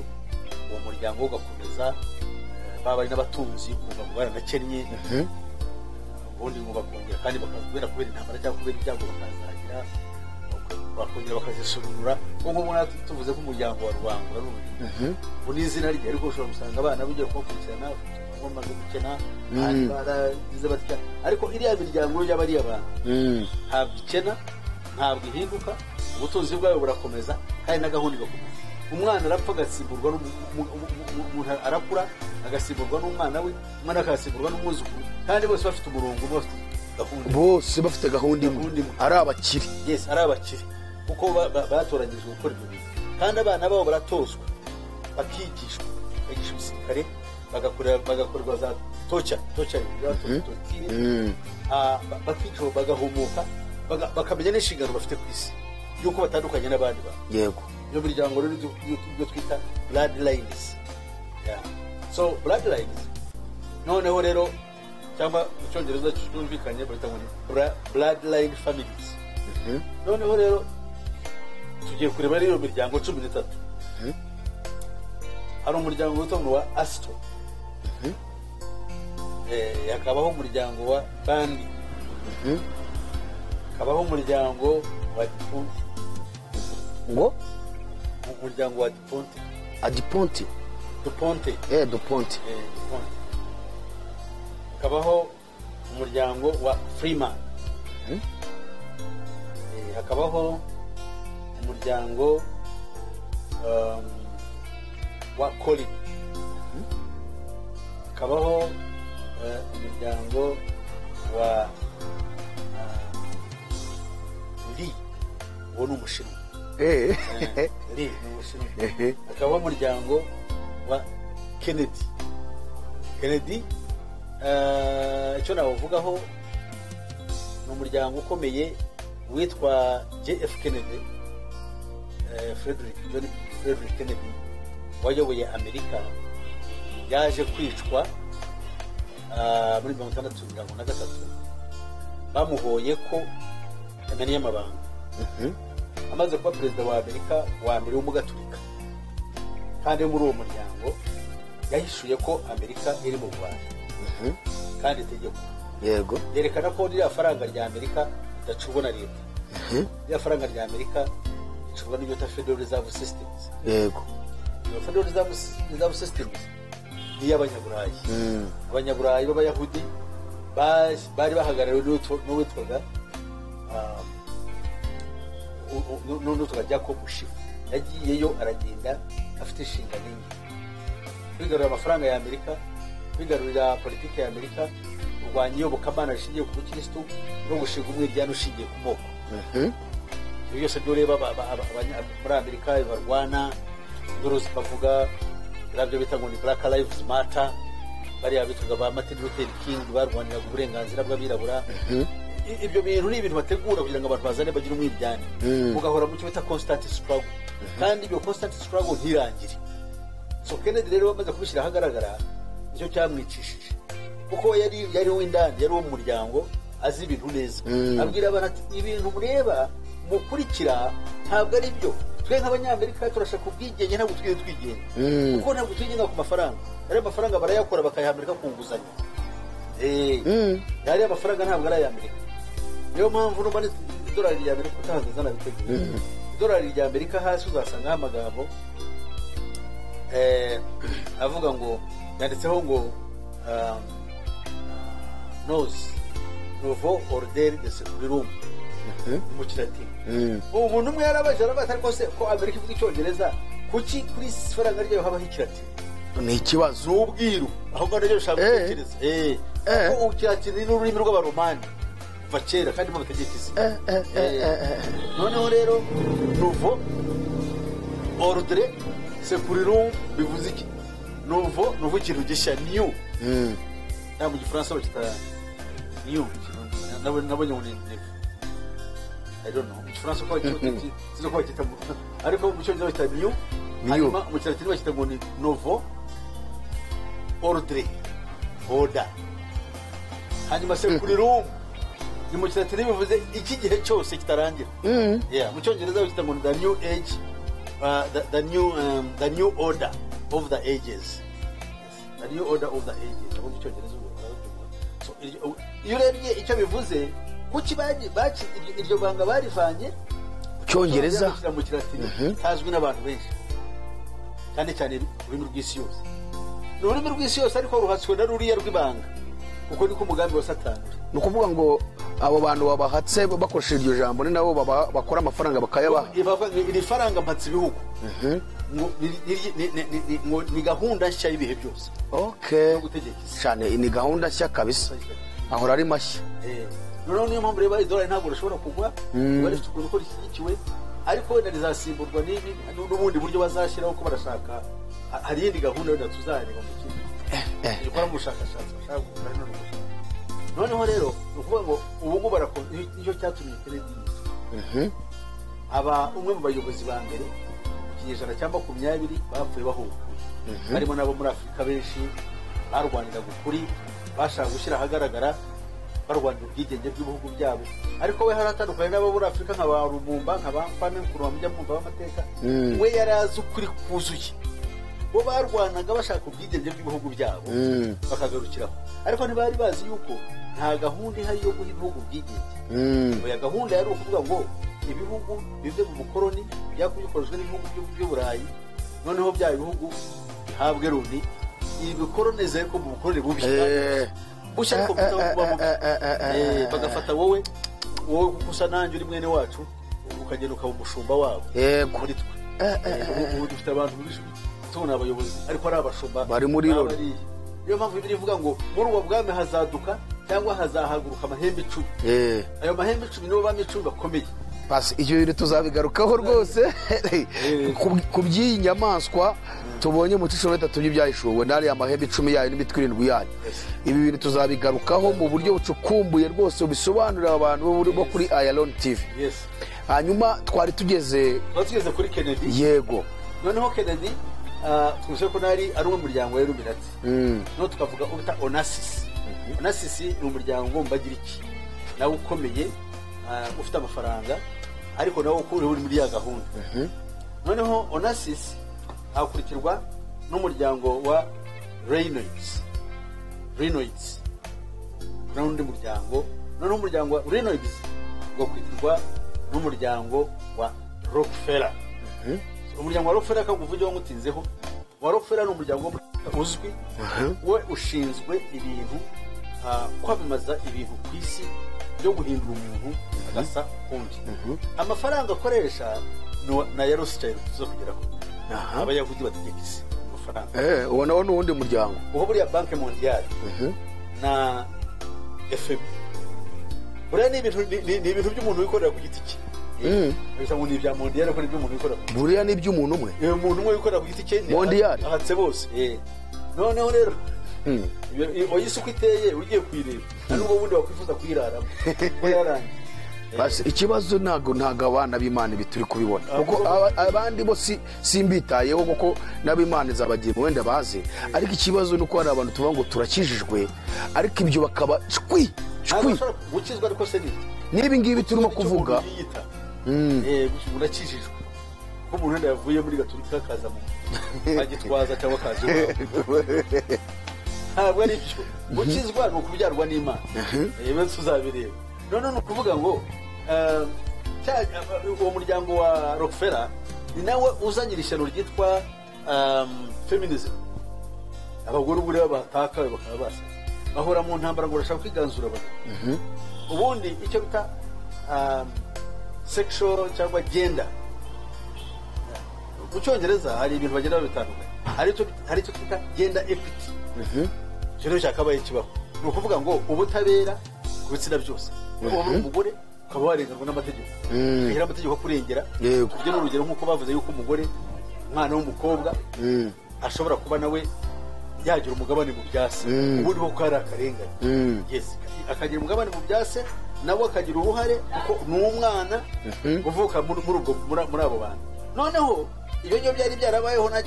uwo muryango ugakomeza, baba ari n'abatunzi kuva ngo baranakennye, ubundi ngo bakongera kandi bakabera kubera intambara cyangwa kubera ibyago bakazagira, bakongera bakazisurura. Ubwo mubona tuvuze ko umuryango wa Rubangura n'izina rye, ariko ushobora gusanga abana bugiye kubakurikirana bamaze gukena abandi baragize batya ariko iriya miryango y'abari abantu ntabwo ikena ntabwo ihinduka ubutunzi bwawe burakomeza kandi na gahunda igakomeza umwana arapfa agasimburwa umuntu arakura agasimburwa n'umwana we umwana agasimburwa n'umwuzukuru kandi bose bafite umurongo bose bafite gahunda imwe ari abakiri yes ari abakiri kuko batoranyijwe gukora ibyo bintu kandi abana babo baratozwa bakigishwa umusirikare bagakorerwa za toca bakicwa bagahumuka bakamenya n'inshingano bafite ku isi yuko batandukanye n'abandi bantu yego iyo miryango rero ibyo twita bloodlines so bloodlines noneho rero cyangwa mu cyongereza cyumvikanye bahita ngo bloodline families noneho rero tugiye kureba rero miryango 13 hari umuryango witwa wa Astro hakabaho umuryango wa Bandi hakabaho umuryango wa Diponti ngo umuryango wa Diponti Adiponti Duponte Duponti hakabaho umuryango wa Freeman hakabaho umuryango wa Colin hakabaho umuryango wa Lee uwo ni umushinwa Lee ni umushinwa hakabaho umuryango wa Kennedy icyo nawuvugaho ni umuryango ukomeye witwa JF Kennedy Frederick Kennedy wayoboye Amerika yaje kwicwa muri 1963 bamuhoye ko yamenye Amabanga amaze kuba perezida wa Amerika wa mbere w'umugaturika kandi muri uwo muryango yahishuye ko Amerika iri mu Rwanda kandi itegeko yego yerekana ko ririya faranga rya Amerika ridacurwa na leta ririya faranga rya Amerika ricurwa n'ibyo ta Federal Reserve Systems yego Federal Reserve Systems ni y'abanyaburayi abanyaburayi b'abayahudi bari bahagarariwe n'uwitwaga Jacob Schiff yagiyeyo aragenda afite inshingano nyinshi kwigarurira amafaranga ya Amerika kwigarurira politiki ya Amerika kurwanya iyobokamana rishingiye ku bukristo no gushinga umwiryane ushingiye ku moko ibyo byose byo reba muri Amerika barwana indorozi bavuga birabyo bita ngo ni Black Lives Matter bariya bituga ba Martin Luther King barwanira uburenganzira bw'abirabura ibyo bintu ni ibintu bategura kugira ngo abantu bazane bagire umwiryane ugahora mu cyo bita constant struggle kandi ibyo constant struggle ntirangire so Kennedy rero bamaze kubishyira ahagaragara nicyo cyamwicishije kuko yari w'indani yari wo mu muryango azi ibintu neza abwira abantu ati ibintu mureba mukurikira ntabwo ari byo twe nk'abanyamerika turashaka ubwigenge ntabwo twige twigenga kuko ntabwo twigenga ku mafaranga ari amafaranga barayakora bakayahamirika ku nguzanyo yari amafaranga ntabwo ari ay'Amerika niyo mpamvu n'ubone idolari rya Amerika utahaze zanabiteguye idolari rya Amerika hasi uzasangaho amagambo avuga ngo yanditseho ngo nouveau ordre de sécurité mu kilatini umuntu umwe yarabaje arabaza ariko se ko Amerika ivuga icyongereza kuki kuri faranga ryayo habaho ikilatini ni ikibazo n'ubwiru ahubwo rero ushaka gutekereza ko ikilatini ni ururimi rw'abaromani kuva kera kandi mu bategeka isi noneho rero nouveau ordre sécurité bivuze iki nouveau ikintu gishya new nta mu gifaransa bakita new nabonye ngo ni I don't know mu gifaransa ko bakita ariko mu cyongereza bakita new hanyuma mu kilatini bakita ngo ni nouveau ordre order hanyuma sécurité ni mu kilatini bivuze iki gihe cyose kitarangira mu cyongereza bakita ngo the new age the new order of the ages the new order of the ages abo mu cyongereza so iyo urebye icyo bivuze kuki iryo banga barivanye cyongereza mu kilatini hazwi n'abantu benshi kandi cyane ururimi rw'isi yose n'ururimi rw'isi yose ariko ruhatswe na ruriya rw'ibanga kuko niko umugambi wa Satani. ni ukuvuga ngo abo bantu babahatse bakoresheje iryo jambo ni nabo bakora amafaranga bakayabaha. Iri faranga mpatse ibihugu ni gahunda nshya y'ibihe byose. Okay cyane, ni gahunda nshya kabisa, ahora ari mashya. Noneho niyo mpamvu reba idolari ntabwo rishobora kugwa, bari ukuntu ko rishyigikiwe, ariko wenda rizasimburwa n'ibi n'ubundi buryo bazashyiraho ko barashaka. Hari iyindi gahunda wenda tuzareba mu kindi gikora mu bushakashatsi bashaka gukora noneho rero ni ukuvuga ngo ubu ngubu barakora icyo cyatumye Kennedy aba umwe mu bayobozi ba mbere ikinyejana cya 20 bapfuye bahuguye, harimo nabo muri Afurika benshi barwaniraga ukuri, bashaka gushyira ahagaragara barwanira ubwigenge bw'ibihugu byabo, ariko we haratandukanye n'abo muri Afurika nka ba Rumumba nka ba Kwame Nkrumah mujya mwumva b'amateka, we yari azi ukuri kuzuye, bo barwanaga bashaka ubwigenge bw'ibihugu byabo bakagarukiraho, ariko ntibari bazi yuko nta gahunda ihari yo guha ibihugu ubwigenge. Oya, gahunda yari ukuvuga ngo ibihugu bive mu mukoroni byakubikorejwe n'ibihugu by'Uburayi, noneho bya bihugu bihabwe Loni ibikolonize ariko mu bukoroni bubi bushya ariko butaba bagafata wowe gukusa nanjye uri mwene wacu ukagenda ukaba umushumba wabo muri twe. Ubu dufite abantu tubona abayobozi ariko ari abashumba bari muri Loni. Niyo mpamvu Bibiliya ivuga ngo muri uwo bwami hazaduka cyangwa hazahaguruka amahembe 10. Ayo mahembe 10 nibo bami 10 bakomeye. Basi ibyo bintu tuzabigarukaho rwose ku by'iyi nyamaswa tubonye mu cishoro 3 by'ibyahishuwe nari amahembe 10 yayo n'imitwe 7 yayo. Ibi bintu tuzabigarukaho mu buryo bucukumbuye rwose bisobanurira abantu bo kuri AYALONI TV. Hanyuma twari tugeze kuri Kennedy. Yego, noneho Kennedy twese ko nari ari umuryango rero Illuminati. No tukavuga ubita Onassis. Onassis ni umuryango mbagiriki nawe ukomeye, ufite amafaranga ariko nawe ukuri uri muri ya gahunda. Noneho Onassis akurikirwa n'umuryango wa Reynolds n'undi muryango, noneho umuryango wa Reynolds ugakurikirwa n'umuryango wa Rockefeller. Umuryango wa Rockefeller kaguvuye wamutinzeho, wa Rockefeller n'umuryango uzwi, we ushinzwe ibintu kwamamaza ibintu ku isi byo guhindura umuntu agasa kundi. Amafaranga akoresha na Rothschild tuzo kugeraho. Abayahudi bategekise amafaranga. Ubona wo n'undi muryango uho buriya Banque Mondiale na FM. Buriya ni ibintu by'umuntu wikorera ku giti cye. Bisa ngo ni ibya Mondiale ko ni by'umuntu wikorera. Buriya ni by'umuntu umwe. Umuntu umwe wikorera ku giti cye Mondiale ahatse bose. Noneho rero oyise uko iteye ugiye kwireba n'ubwo bundi wakwifuza kuyiraramo ko yarangiye. Basi ikibazo ntago abana b'Imana bituri kubibona kuko abandi bo simbitayeho kuko n'ab'Imana zabagiye wenda baze, ariko ikibazo nuko hari abantu tuvuga ngo turakijijwe ariko ibyo bakaba gukizwa ariko se nibi ngibi turimo kuvuga urakijijwe ko umuntu yavuye muri Gatolika kaza mu agitwaza cyangwa kaje ntabwo ari byo. Gukizwa ni ukubyarwa n'Imana. Yewe tuzabireba. None ni ukuvuga ngo uwo muryango wa Rockefeller ni nawe uzanyira ishyano ryitwa feminism. Abagore ubure bataka bakaba basa bahora mu ntambara ngo barashaka kwiganzura abantu. Ubundi icyo bita sexual cyangwa gender mu Cyongereza hari ibintu bagenda bitandukanye, hari icyo twita gender equity. Cyo cyakabaye kibaho, ni ukuvuga ngo ubutabera ku bitsina byose. Umugore ukaba warengerwa n'amategeko, ahera amategeko kurengera. Ibyo ni urugero nk'uko bavuze yuko umugore umwana w'umukobwa ashobora kuba nawe yagira umugabane mu byase, ubundi ho kari akarengane. Akagira umugabane mu byase nawe akagira uruhare kuko ni umwana uvuka muri abo bantu. Noneho ibyo byari byarabayeho na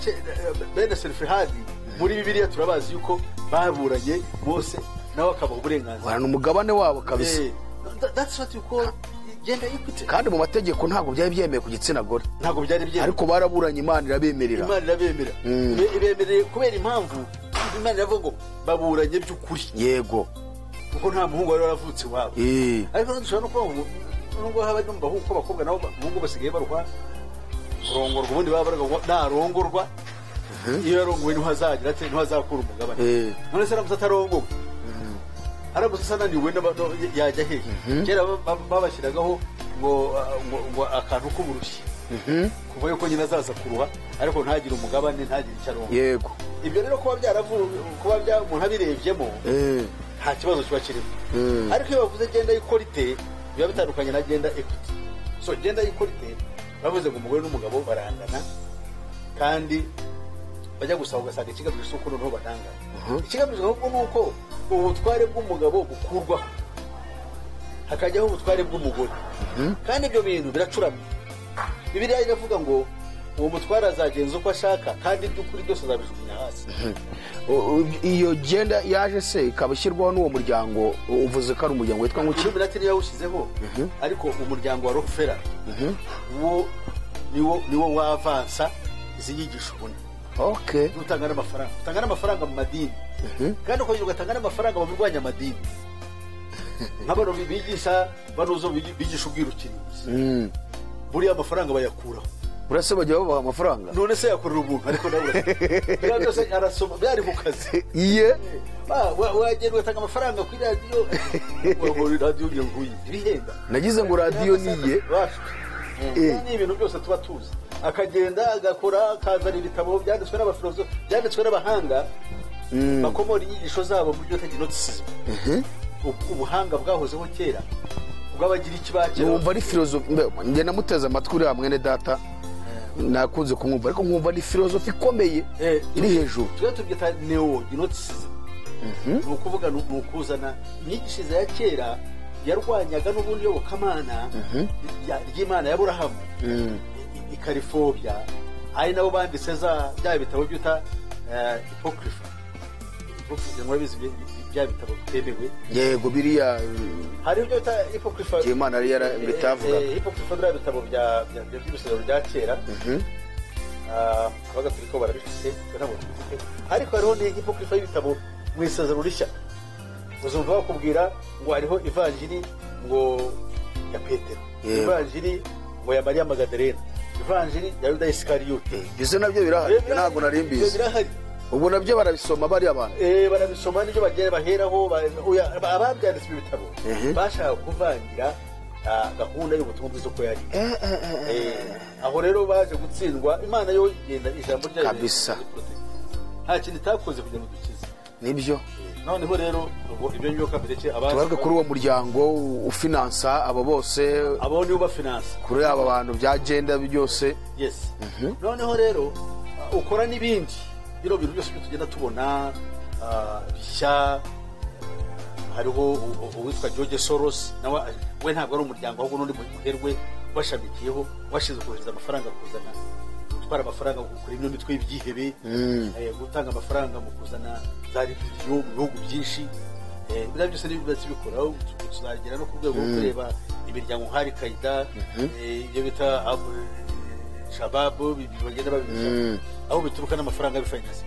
bene Selfihadi muri Bibiliya turabazi yuko baburanye bose nawe akabaho uburenganzira, barana umugabane wabo kabisa. That's what you call gender equity. Kandi mu mategeko ntabwo byari byemeye ku gitsina gore, ntabwo byari byemeye, ariko baraburanye Imana irabemerera. Ibemerera kubera impamvu Imana iravuga ngo baburanye by'ukuri. Yego, kuko nta muhungu wari waravutse wabo. Ariko dushobora no kuba nubwo haba no mbaho uko bakobwa nabo muhungu basigaye baruha kurongorwa, ubundi baba baraga narongorwa iyo yarongowe niho azagira ati niho azakura umugabane none se aramutse atarongowe aramutse asananiwe yajya hehe kera babashyiragaho ngo akantu k'uburushyi kuva yuko nyine azaza kuruha ariko ntagire umugabane ntagire icyo arongo yego ibyo rero kuba umuntu abirebyemo nta kibazo kiba kirimo ariko iyo bavuze genda ikorite biba bitandukanye na genda equity so genda ikorite bavuze ngo umugore n'umugabo barangana kandi bajya gusaba ugasanga ikigamije isuku noneho batangana ikigamije ahubwo ni uko ubutware bw'umugabo bukurwaho hakajyaho ubutware bw'umugore kandi ibyo bintu biracuramye Bibiliya iravuga ngo uwo mutware azagenza uko ashaka kandi iby'ukuri byose azabijugunya hasi iyo genda yaje se ikaba ishyirwaho n'uwo muryango uvuze ko ari umuryango witwa ngo Illuminati niyo yawushyizeho ariko umuryango wa Rockefeller niwo wavansa izi nyigisho ubona utanga n'amafaranga mu madini kandi ukongera ugatanga n'amafaranga mu birwanya amadini nk'abantu bigisha banuzo bigisha ubwirukirizi buriya amafaranga bayakuraho urase bajya babaha amafaranga none se yakorera umuntu ariko nawe biriya byose arasoma byari mu kazi wagenda ugatanga amafaranga kuri radiyo radiyo ugira ngo ibihenda nagize ngo radiyo niye ni ibintu byose tuba tuzi akagenda agakora akazana ibitabo byanditswe n'abafilozofi byanditswe n'abahanga bakomora inyigisho zabo mu buryo taginotisimu ubuhanga bwahozeho kera ubwabagira ikibakira numva ari filozofi njye namuteze amatwi uriya mwene data nakunze kumwumva ariko nkumva ni filozofi ikomeye iri hejuru tujya tubyita neoginotisimu ni ukuvuga ni ukuzana inyigishirize ya kera yarwanyaga n'ubundi yobokamana ry'Imana y'Aburahamu ikarifobya ari nabo banditse bya bitabo byuta hypocrypha murabizi bya bitabo bitemewe yego biriya hari ibyo bita hypocrypha ry'Imana yari yarabitavuga hypocrypha bya bitabo by'ibisero bya kera abagatolika barabifite ariko hariho ni hypocrypha y'ibitabo mu isezerano rishya uzumva bakubwira ngo hariho ivanjiri ngo ya Petero ivanjiri ngo ya Mariya Magadalena ivanjiri ya Yuda Isikariyote ibyo nabyo birahari ntabwo nari mbizi birahari ubu nabyo barabisoma bari abantu barabisoma n'ibyo bagenda baheraho ababyanditse ibitabo bashaka kuvangira gahunda y'ubutumwa bwiza uko yari aho rero baje gutsindwa Imana yo igenda ijambo ryayo kabisa nta kintu itakoze kugira ngo dukize nibyo noneho rero ibyo ngibyo kabireke tubaruke kuri uwo muryango ufinansa abo bose abo nibo bafinansa kuri aba bantu byagenda byose yes noneho rero ukora n'ibindi biro bintu byose tugenda tubona bishya hariho uwitwa George Soros nawe we ntabwo ari umuryango ahubwo n'undi muherwe washamikiyeho washize kohereza amafaranga kuzana gutwara amafaranga kuri ino mitwe y'ibyihebe gutanga amafaranga mu kuzana za video mu bihugu byinshi biriya byose n'ibibatsi bikoraho tuzagera no ku rwego rwo kureba imiryango nk'ari Qaida ibyo bita shababu bagenda babisha aho bituruka n'amafaranga bifinance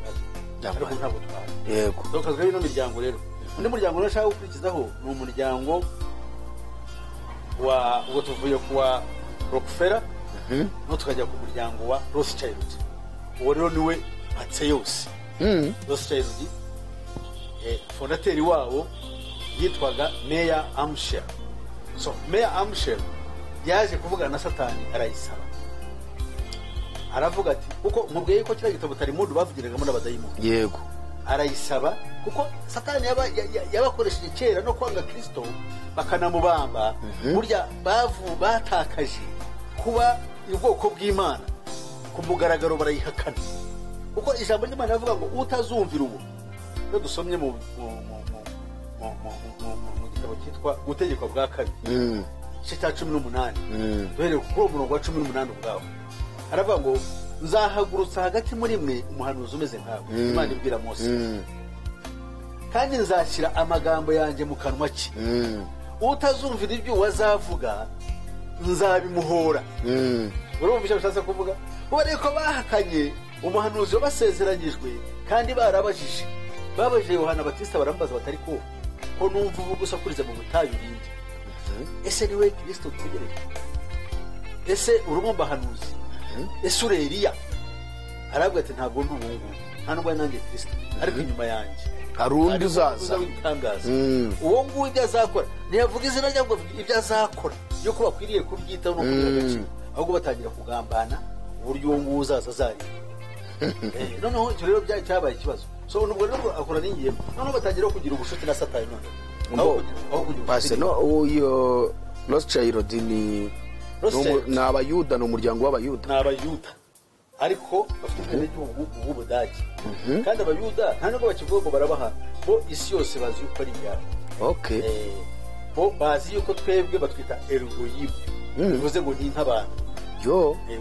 ariko ntabwo twazi yego donc azwe ino miryango rero undi muryango nashaka gukurikizaho ni umuryango ubwo tuvuye kuwa Rockefeller no tukajya ku muryango wa Rothschild uwo rero niwe atse yose Rothschild fondateri wabo yitwaga Meyer Amschel so Meyer Amschel yaje kuvugana na Satani arayisaba aravuga ati kuko mubwiye yuko kiriya gitabo tari mundu bavugiragamo n'abadayimoni yego arayisaba kuko Satani yabakoresheje kera no kwanga Kristo bakanamubamba burya batakaje kuba ubwoko bw'Imana ku mugaragaro barayihakana kuko ijambo ry'Imana rivuga ngo utazumvira ubu no dusomye mu gitabo cyitwa gutegekwa bwa kabiri cya 18 duhereye kuri uwo murongo wa 18 ubwaho aravuga ngo nzahagurutsa hagati muri mwe umuhanuzi umeze nkawe Imana ibwira Mose kandi nzashyira amagambo yanjye mu kanwa cye utazumvira ibyo wazavuga nzabimuhora urumva icyo bishatse kuvuga kuba reko bahakanye umuhanuzi wabasezeranyijwe kandi barabajije Yohana Batista barambaza batari ko numva uvuga gusa kuriza mu butayu bindi ese niwe Kristo tugereje ese urumva bahanuzi ese ureriya arabwira ati ntabwo ndi ubungubu nta nubwo nanjye Kristo ariko inyuma yanjye hari undi uzaza w'ibitangaza uwo nguwo ibyo azakora ntiyavuga izina rye ahubwo ibyo azakora yuko bakwiriye kubyitaho no kubiha agaciro ahubwo batangira kugambana uburyo uwo nguwo uzaza azari noneho icyo rero cyabaye ikibazo so nubwo rero akora n'ingiyemo noneho batangira kugira ubushuti na Satani noneho aho kugira pase no uyo Rothschild ni abayuda ni umuryango w'abayuda ni abayuda ariko bafite ubwenegihugu bw'Ubudage kandi abayuda nta nubwo bakivuga ngo barabaha bo isi yose bazi yuko ari ibyabo bo bazi yuko twebwe batwita erugoyimu bivuze ngo ni nk'abantu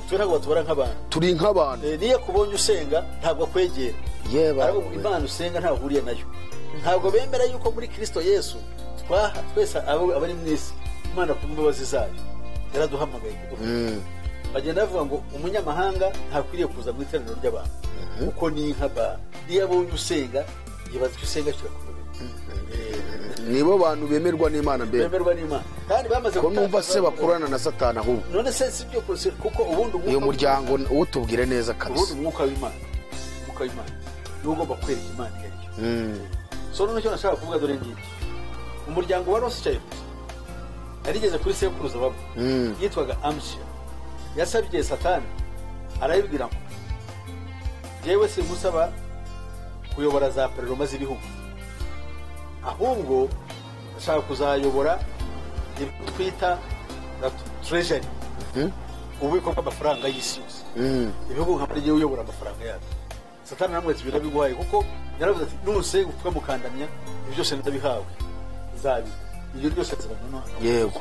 twe ntabwo batubara nk'abantu turi nk'abantu niyo kubonye usenga ntabwo akwegera ariko Imana usenga ntaho uhuriye nayo ntabwo bemera yuko muri Kristo Yesu twese abari mu isi Imana ku mbabazi zayo yaraduhamagaye bagenda bavuga ngo umunyamahanga ntakwiriye kuza mu iteraniro ry'abantu kuko ni nk'abantu iyo abonye usenga yibaza icyo usenga kirakomeye nibo bantu bemerwa n'Imana mbere bemerwa n'Imana kandi bamaze ko numva se bakurana na Satani ahubwo none se si byo kuko ubundi uyu muryango utubwire neza kabisa ubundi umwuka w'Imana niwo ugomba kwereka Imana iyo ariyo so none cyo nashaka kuvuga dore ngiki umuryango wa Rothschild yarigeze kuri sekuruza babo yitwaga Amennye yasabye Satani arayibwira ngo yewe se musaba kuyobora za paroma z'ibihugu ahubwo ashaka kuzayobora ibyo twita treasury ububiko bw'amafaranga y'isi yose ibihugu nka muri uyobora amafaranga yabo Satani namwetse ibintu biguhaye kuko yaravuze ati nuse twamukandamya ibyo byose ndabihawe zabi ibyo byose zirabona yego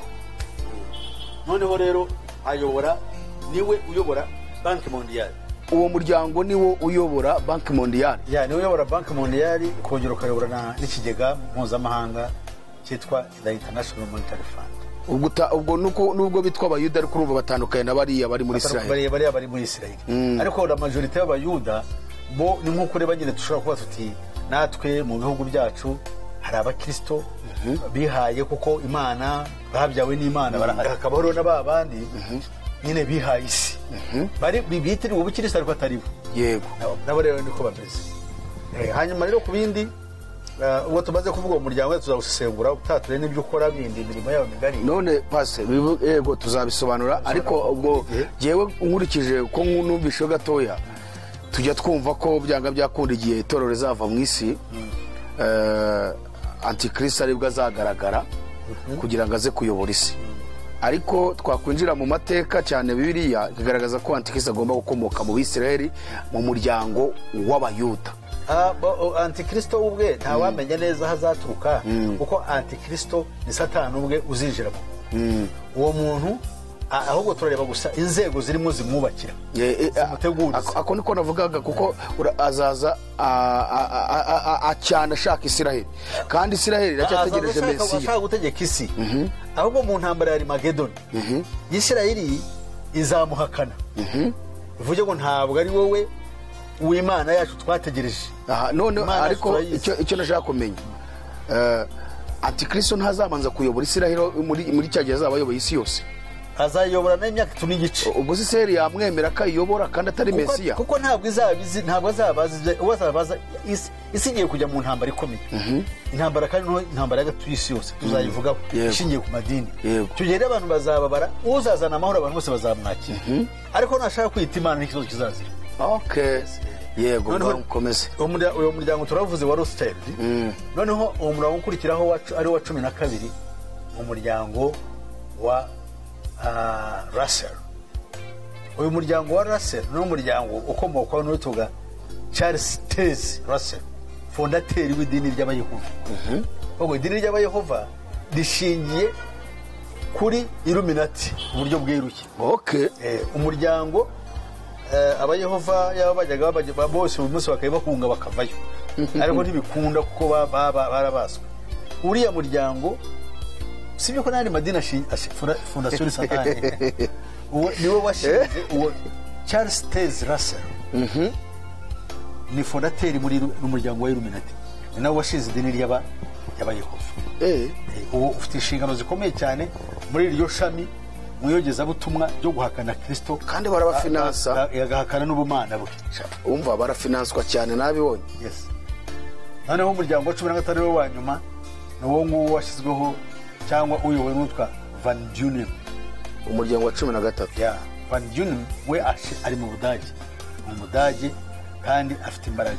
noneho rero ayobora niwe uyobora banki mondiale uwo muryango niwo uyobora banki mondiale niwe uyobora banki mondiale kongera ukayobora n'ikigega mpuzamahanga cyitwa the International Monetary Fund ubwo nubwo bitwa abayuda ariko urumva batandukanye na bariya bari muri Israel bari muri Israel ariko la majorite y'abayuda bo ni nk'uko reba nyine dushobora kuba tuti natwe mu bihugu byacu hari abakristo bihaye kuko Imana babyawe n'Imana hakabaho n'abandi nyine bihaye isi bari bitiriwe ubukristo ariko atari bo yego nabo rero niko bameze hanyuma rero ku bindi uwo tumaze kuvuga uwo muryango tuzawusesengura utature n'ibyo ukora bindi imirimo yawe migari none pase yego tuzabisobanura ariko ubwo jewe nkurikije ko numvishe gatoya tujya twumva ko byanga byakunda igihe itorero rizava mu isi antikristo aribwo azagaragara kugira ngo aze kuyobora isi ariko twakwinjira mu mateka cyane Bibiliya igaragaza ko antikristo agomba gukomoka mu Bisirayeli mu muryango w'abayuda antikristo ubwe ntawamenya neza hazaturuka kuko antikristo ni Satani ubwe uzinjira uwo muntu ahubwo turareba gusa inzego zirimo zimwubakira ako niko navugaga kuko azaza acyana ashaka Isiraheli kandi Isiraheli iracyategereje Mesiya ashaka gutegeka isi ahubwo mu ntambara ya Armagedoni Isiraheli izamuhakana bivuze ngo ntabwo ari wowe w'Imana yacu twategereje none ariko icyo nashaka kumenya antikristo ntazamanza kuyobora Isiraheli muri cya gihe azaba ayoboye isi yose azayobora n'imyaka 10 n'igice ubwo Isiraheli yamwemera ko ayobora kandi atari Mesiya kuko ntabwo azabaza isi igiye kujya mu ntambara ikomeye intambara kandi intambara y'agatuye isi yose tuzayivugaho ishingiye ku madini icyo gihe abantu bazababara uzazana amahoro abantu bose bazamwakira ariko nashaka kwita Imana n'ikibazo kizazira yego nkomeze uwo muryango turavuze wa Rothschild noneho uwo muryango ukurikiraho ari wa 12 umuryango wa Russell uyu muryango wa Russell ni umuryango ukomoka n'utuga Charles Taze Russell fondateri w'idini ry'Abayehova ubwo idini ry'Abayehova rishingiye kuri Illuminati uburyo bweruye umuryango Abayehova yabajyaga bose uyu munsi bakayibahunga bakavayo ariko ntibikunda kuko barabaswe uriya muryango sibyo ko nari madina fondation Satani niwe washinze uwo Charles Taze Russell ni fondateri muri n'umuryango wa Illuminati ni nawe washinze idini ry'Abayehova uwo ufite inshingano zikomeye cyane muri iryo shami mu iyogezabutumwa ryo guhakana Kristo kandi barabafinansa agahakana n'ubumana bwe. umva barafinanswa cyane nabibonye. Yes. Noneho umuryango wa 15 we wa nyuma n'uwo nguwo washyizweho cyangwa uyobowe n'utwa Van Dunen. Umuryango wa 13. Yeah. Van Dunen we ari mu Budage. Mu Budage kandi afite imbaraga.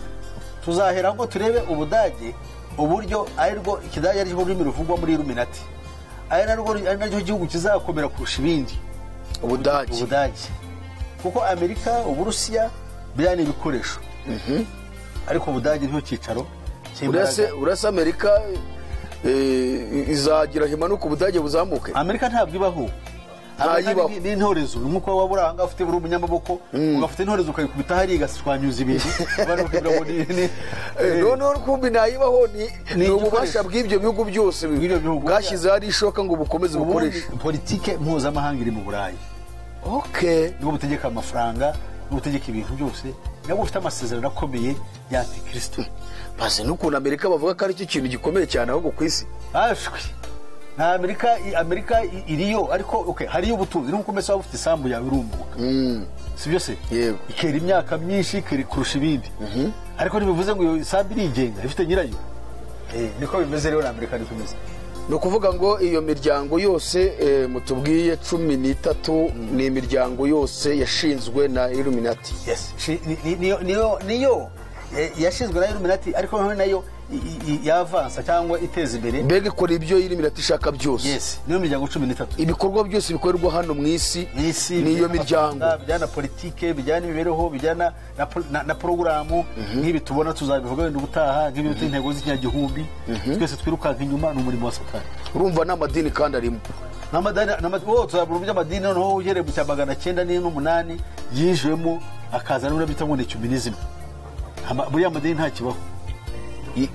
Tuzahera ngo turebe Ubudage uburyo arirwo ikidage ari cyo rurimi ruvugwa muri Illuminati. Ari naryo gihugu kizakomera kurusha ibindi. Ubudage. Kuko Amerika, Uburusiya byane ibikoresho. Ariko Ubudage niho cyicaro. Urasa Amerika izagira himanuka Ubudage buzamuke. Amerika ntabwo ibaho. Ni intorezo nkuko waburanga ufite buri umunyamaboko ugafite intorezo ukayikubita hari igaswanyuza ibintu abantu bakibira ngo ni no kumbi nayibaho ni ububasha bw'ibyo bihugu byose bwashyize hari ishoka ngo bukomeze bukoreshe politike mpuzamahanga iri mu Burayi. Okay, nibo butegeka amafaranga n'ubutegeka ibintu byose nabo ufite amasezerano akomeye ya Antikristo. Baze n'ukuntu Amerika bavuga ko ari cyo kintu gikomeye cyane ahubwo ku isi. Ashwi na Amerika iriyo ariko okay hariyo ubutunzi nuko umese waba ufite isambu yawe urumbuka. Sibyo se? Yego. Ikera imyaka myinshi kurusha ibindi. Ariko nibivuze ngo iyo isambu irigenga ifite nyirayo. Niko bimeze rero na Amerika niko bimeze. No kuvuga ngo iyo miryango yose mutubwiye 13 ni imiryango yose yashinzwe na Illuminati. Yes. Niyo yashinzwe na Illuminati ariko nayo yavansa cyangwa iteza imbere mbega ikora ibyo Illuminati ishaka byose. Yes, niyo miryango 13. Ibikorwa byose bikorerwa hano mu isi niyo miryango bijyana politike bijyana imibereho bijyana na programu nk'ibi tubona tuzabivuga wenda ubutaha nk'ibyo intego z'ikinyagihumbi twese twirukanka inyuma n'umurimo wa Satani. Urumva n'amadini kandi arimo tuzabura by'amadini noneho ugere mu 1908 yijwemo akazana n'ubita ngo ni ecumenism. Buriya amadini nta kibaho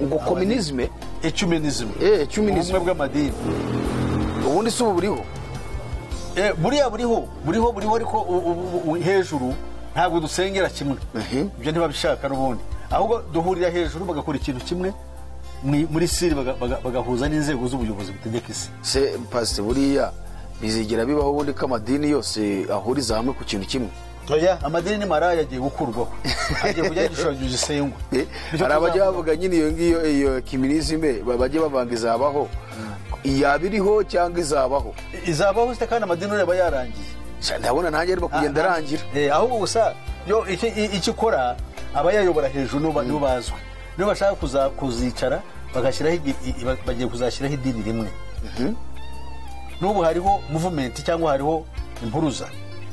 ngo communisme ecumenism ubumwe bw'amadini ubundi si buriho buriya buriho ariko hejuru ntabwo dusengera kimwe. Ibyo ntibabishaka n'ubundi ahubwo duhurira hejuru bagakora ikintu kimwe muri siri bagahuza n'inzego z'ubuyobozi butegeka isi. Se pastor buriya bizigera bibaho ubundi ko amadini yose ahuriza hamwe ku kintu kimwe. Oya amadini ni maraya agiye gukurwaho agiye kujya gishobora gisengwa. Arabajya bavuga nyine iyo kiminisme babajye bavanga izabaho iyabiriho cyangwa izabaho se kandi amadini ureba yarangiye. Ndabona nanjye arimo kugenda arangira. Ahubwo gusa yo ikikora abayayobora hejuru no bazwe niba bashaka kuzicara bagiye kuzashyiraho idini rimwe. N'ubu hariho movement cyangwa hariho impuruza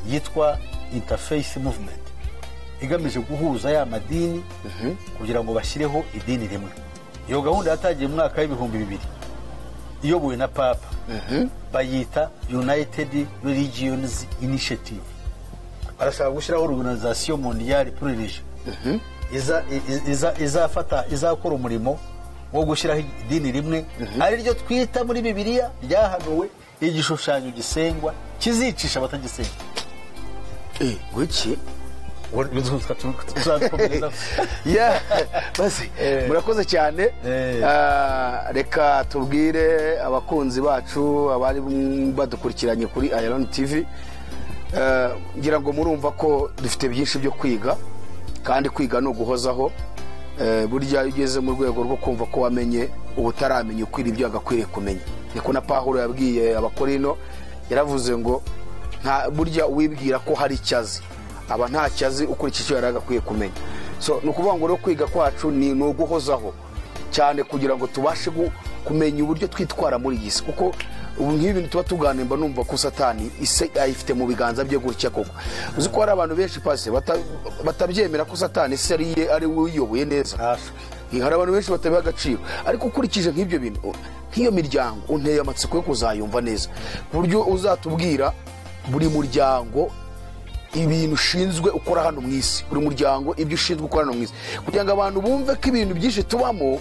yitwa interfaith movement igamije guhuza ya madini kugira ngo bashyireho idini rimwe. Iyo gahunda yatagiye mu mwaka w'2000 iyobowe na Papa bayita United Religions Initiative. Barashaka gushyiraho organisation mondiale pour religion izakora umurimo wo gushyiraho idini rimwe ari ryo twita muri Bibiliya ryahanuwe igishushanyo gisengwa kizicisha abatagisenga. Guki basi murakoze cyane. Reka tubwire abakunzi bacu abari badukurikiranye kuri AYALONI TV ngira ngo murumva ko dufite byinshi byo kwiga kandi kwiga no guhozaho. Burya ugeze mu rwego rwo kumva ko wamenye ubutaramenye ukwira ibyo agakwiriye kumenya. Niko na Pawulo yabwiye abakorino yaravuze ngo nta burya wibwira ko hari icyazi aba nta cyazi ukurikije icyo yaragakwiye kumenya. So nukuvuga ngo rero kwiga kwacu ni guhozaho cyane kugira ngo tubashe kumenya uburyo twitwara muri iyi si kuko ubu nk'ibintu tuba tuganimba numva ko Satani ise ayifite mu biganza bye gutya koko. Uzi ko hari abantu benshi pase batabyemera ko Satani ise ari uyoboye neza. Hari abantu benshi batabiha agaciro ariko ukurikije nk'ibyo bintu nk'iyo miryango unteye amatsiko yo kuzayumva neza buryo uzatubwira buri muryango ibintu ushinzwe ukora hano mu isi. Buri muryango ibyo ushinzwe ukora hano mu isi kugira ngo abantu bumve ko ibintu byinshi tubamo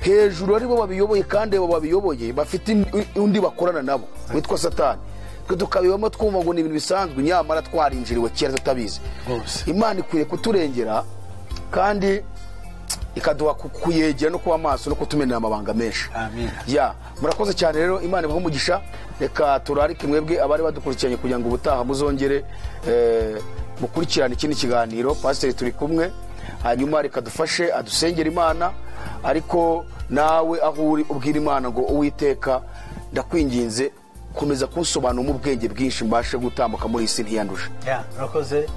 hejuru aribo babiyoboye kandi abo babiyoboye bafite undi bakorana nabo witwa Satani. Twe tukabibamo twumva ngo ni ibintu bisanzwe nyamara twarinjiriwe kera tutabizi. Imana ikwiye kuturengera kandi ikaduha kuyegera no kuba maso no kutumenera amabanga menshi. Amen. Ya, murakoze cyane rero, Imana ibahe umugisha. Reka turarike mwebwe abari badukurikiranye kugira ngo ubutaha muzongere mukurikirane ikindi kiganiro. Pastor turi kumwe, hanyuma reka dufashe adusengera Imana, ariko nawe aho uri ubwira Imana ngo Uwiteka ndakwinginze komeza kunsobanura mu bwenge bwinshi mbashe gutambuka muri isi ntiyanduje. Ya, murakoze.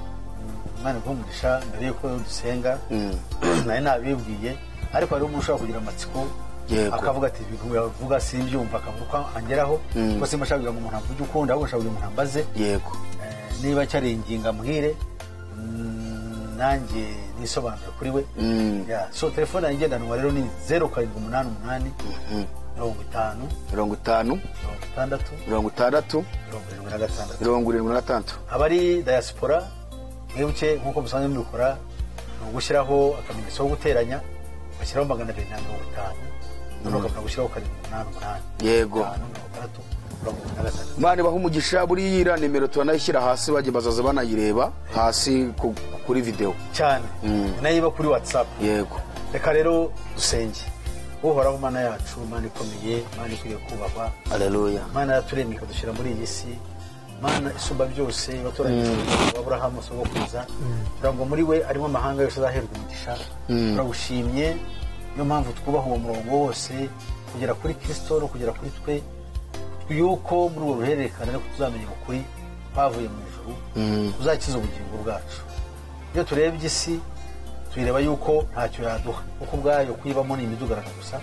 Imana igumugisha mbere yuko dusenga. Nari nabibwiye, ariko hari umuntu ushobora kugira amatsiko akavuga ati ibintu yavuga simbyumva, akavuga angeraho ko simashaka kugira ngo umuntu avuge ukunda, ahubwo ashaka kugira umuntu ambaze. Yego. Niba cyari inginga muhire nanjye nisobanura kuri we. Ya, so telefone yanjye ndanwa rero ni 0788 50 abari diaspora mwibuke nkuko musanzwe mubikora no gushyiraho akamenyetso ko guteranya bashyiraho 250 nuko gushyiraho 788. Yego. Imana ibahe umugisha. Buriya nimero tubanayishyira hasi, bajye bazaza banayireba hasi kuri video cyane, nayiba kuri WhatsApp. Yego. Reka rero dusenge. Uhoraho Mana yacu, Mana ikomeye, Mana ikwiye kubahwa. Haleluya. Mana yaturemye ikadushyira muri iyi si, Mana isumba byose, batoranyije Aburahamu sogokuza, turango muri we arimo amahanga yose azaherwa umugisha. Turagushimye, niyo mpamvu twubaha uwo murongo wose kugera kuri Kristo no kugera kuri twe, yuko muri uwo ruhererekane no tuzamenya ukuri twavuye mu ijuru, tuzakiza ubugingo bwacu. Iyo turebye isi tuyireba yuko ntacyo yaduha, kuko ubwayo kuyibamo ni imidugararo gusa,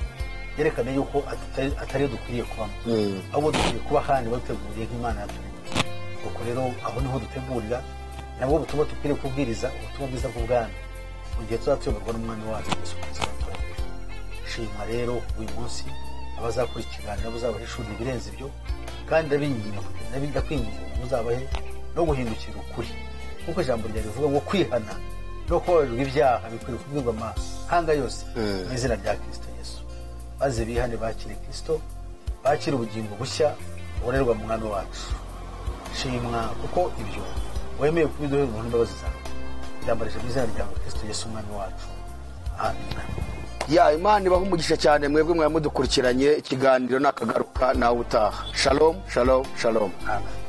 yerekane yuko atari dukwiriye kubamo, ahubwo dukwiriye kuba handi bateguriye nk'Imana yaturemye. Kuko rero aho niho dutegurira, nabwo butumwa dukwiriye kubwiriza ubutumwa bwiza bw'ubwami mu gihe tuzatuyoborwa n'umwami wacu Yesu Kristo. Shima rero uyu munsi abazakurikirana bazabahe ishuri birenze ibyo, kandi ndakwinginga muzabahe no guhindukira ukuri, kuko ijambo rya rivuga ngo kwihana no kubabarirwa ibyaha bikwiriye kubwirwa amahanga yose mu izina rya Kristo Yesu, maze bihane bakire Kristo, bakire ubugingo bushya bubonerwa mu mwami wacu. Shimwa kuko ibyo wemeye kubiduhera umuntu imbabazi zawe, ndambarije mu izina rya Kristo Yesu umwami wacu. Amen. Ya, Imana ibahe umugisha cyane mwebwe mwamudukurikiranye. Ikiganiro nakagaruka nawe utaha. Shalom, shalom, shalom. Amen.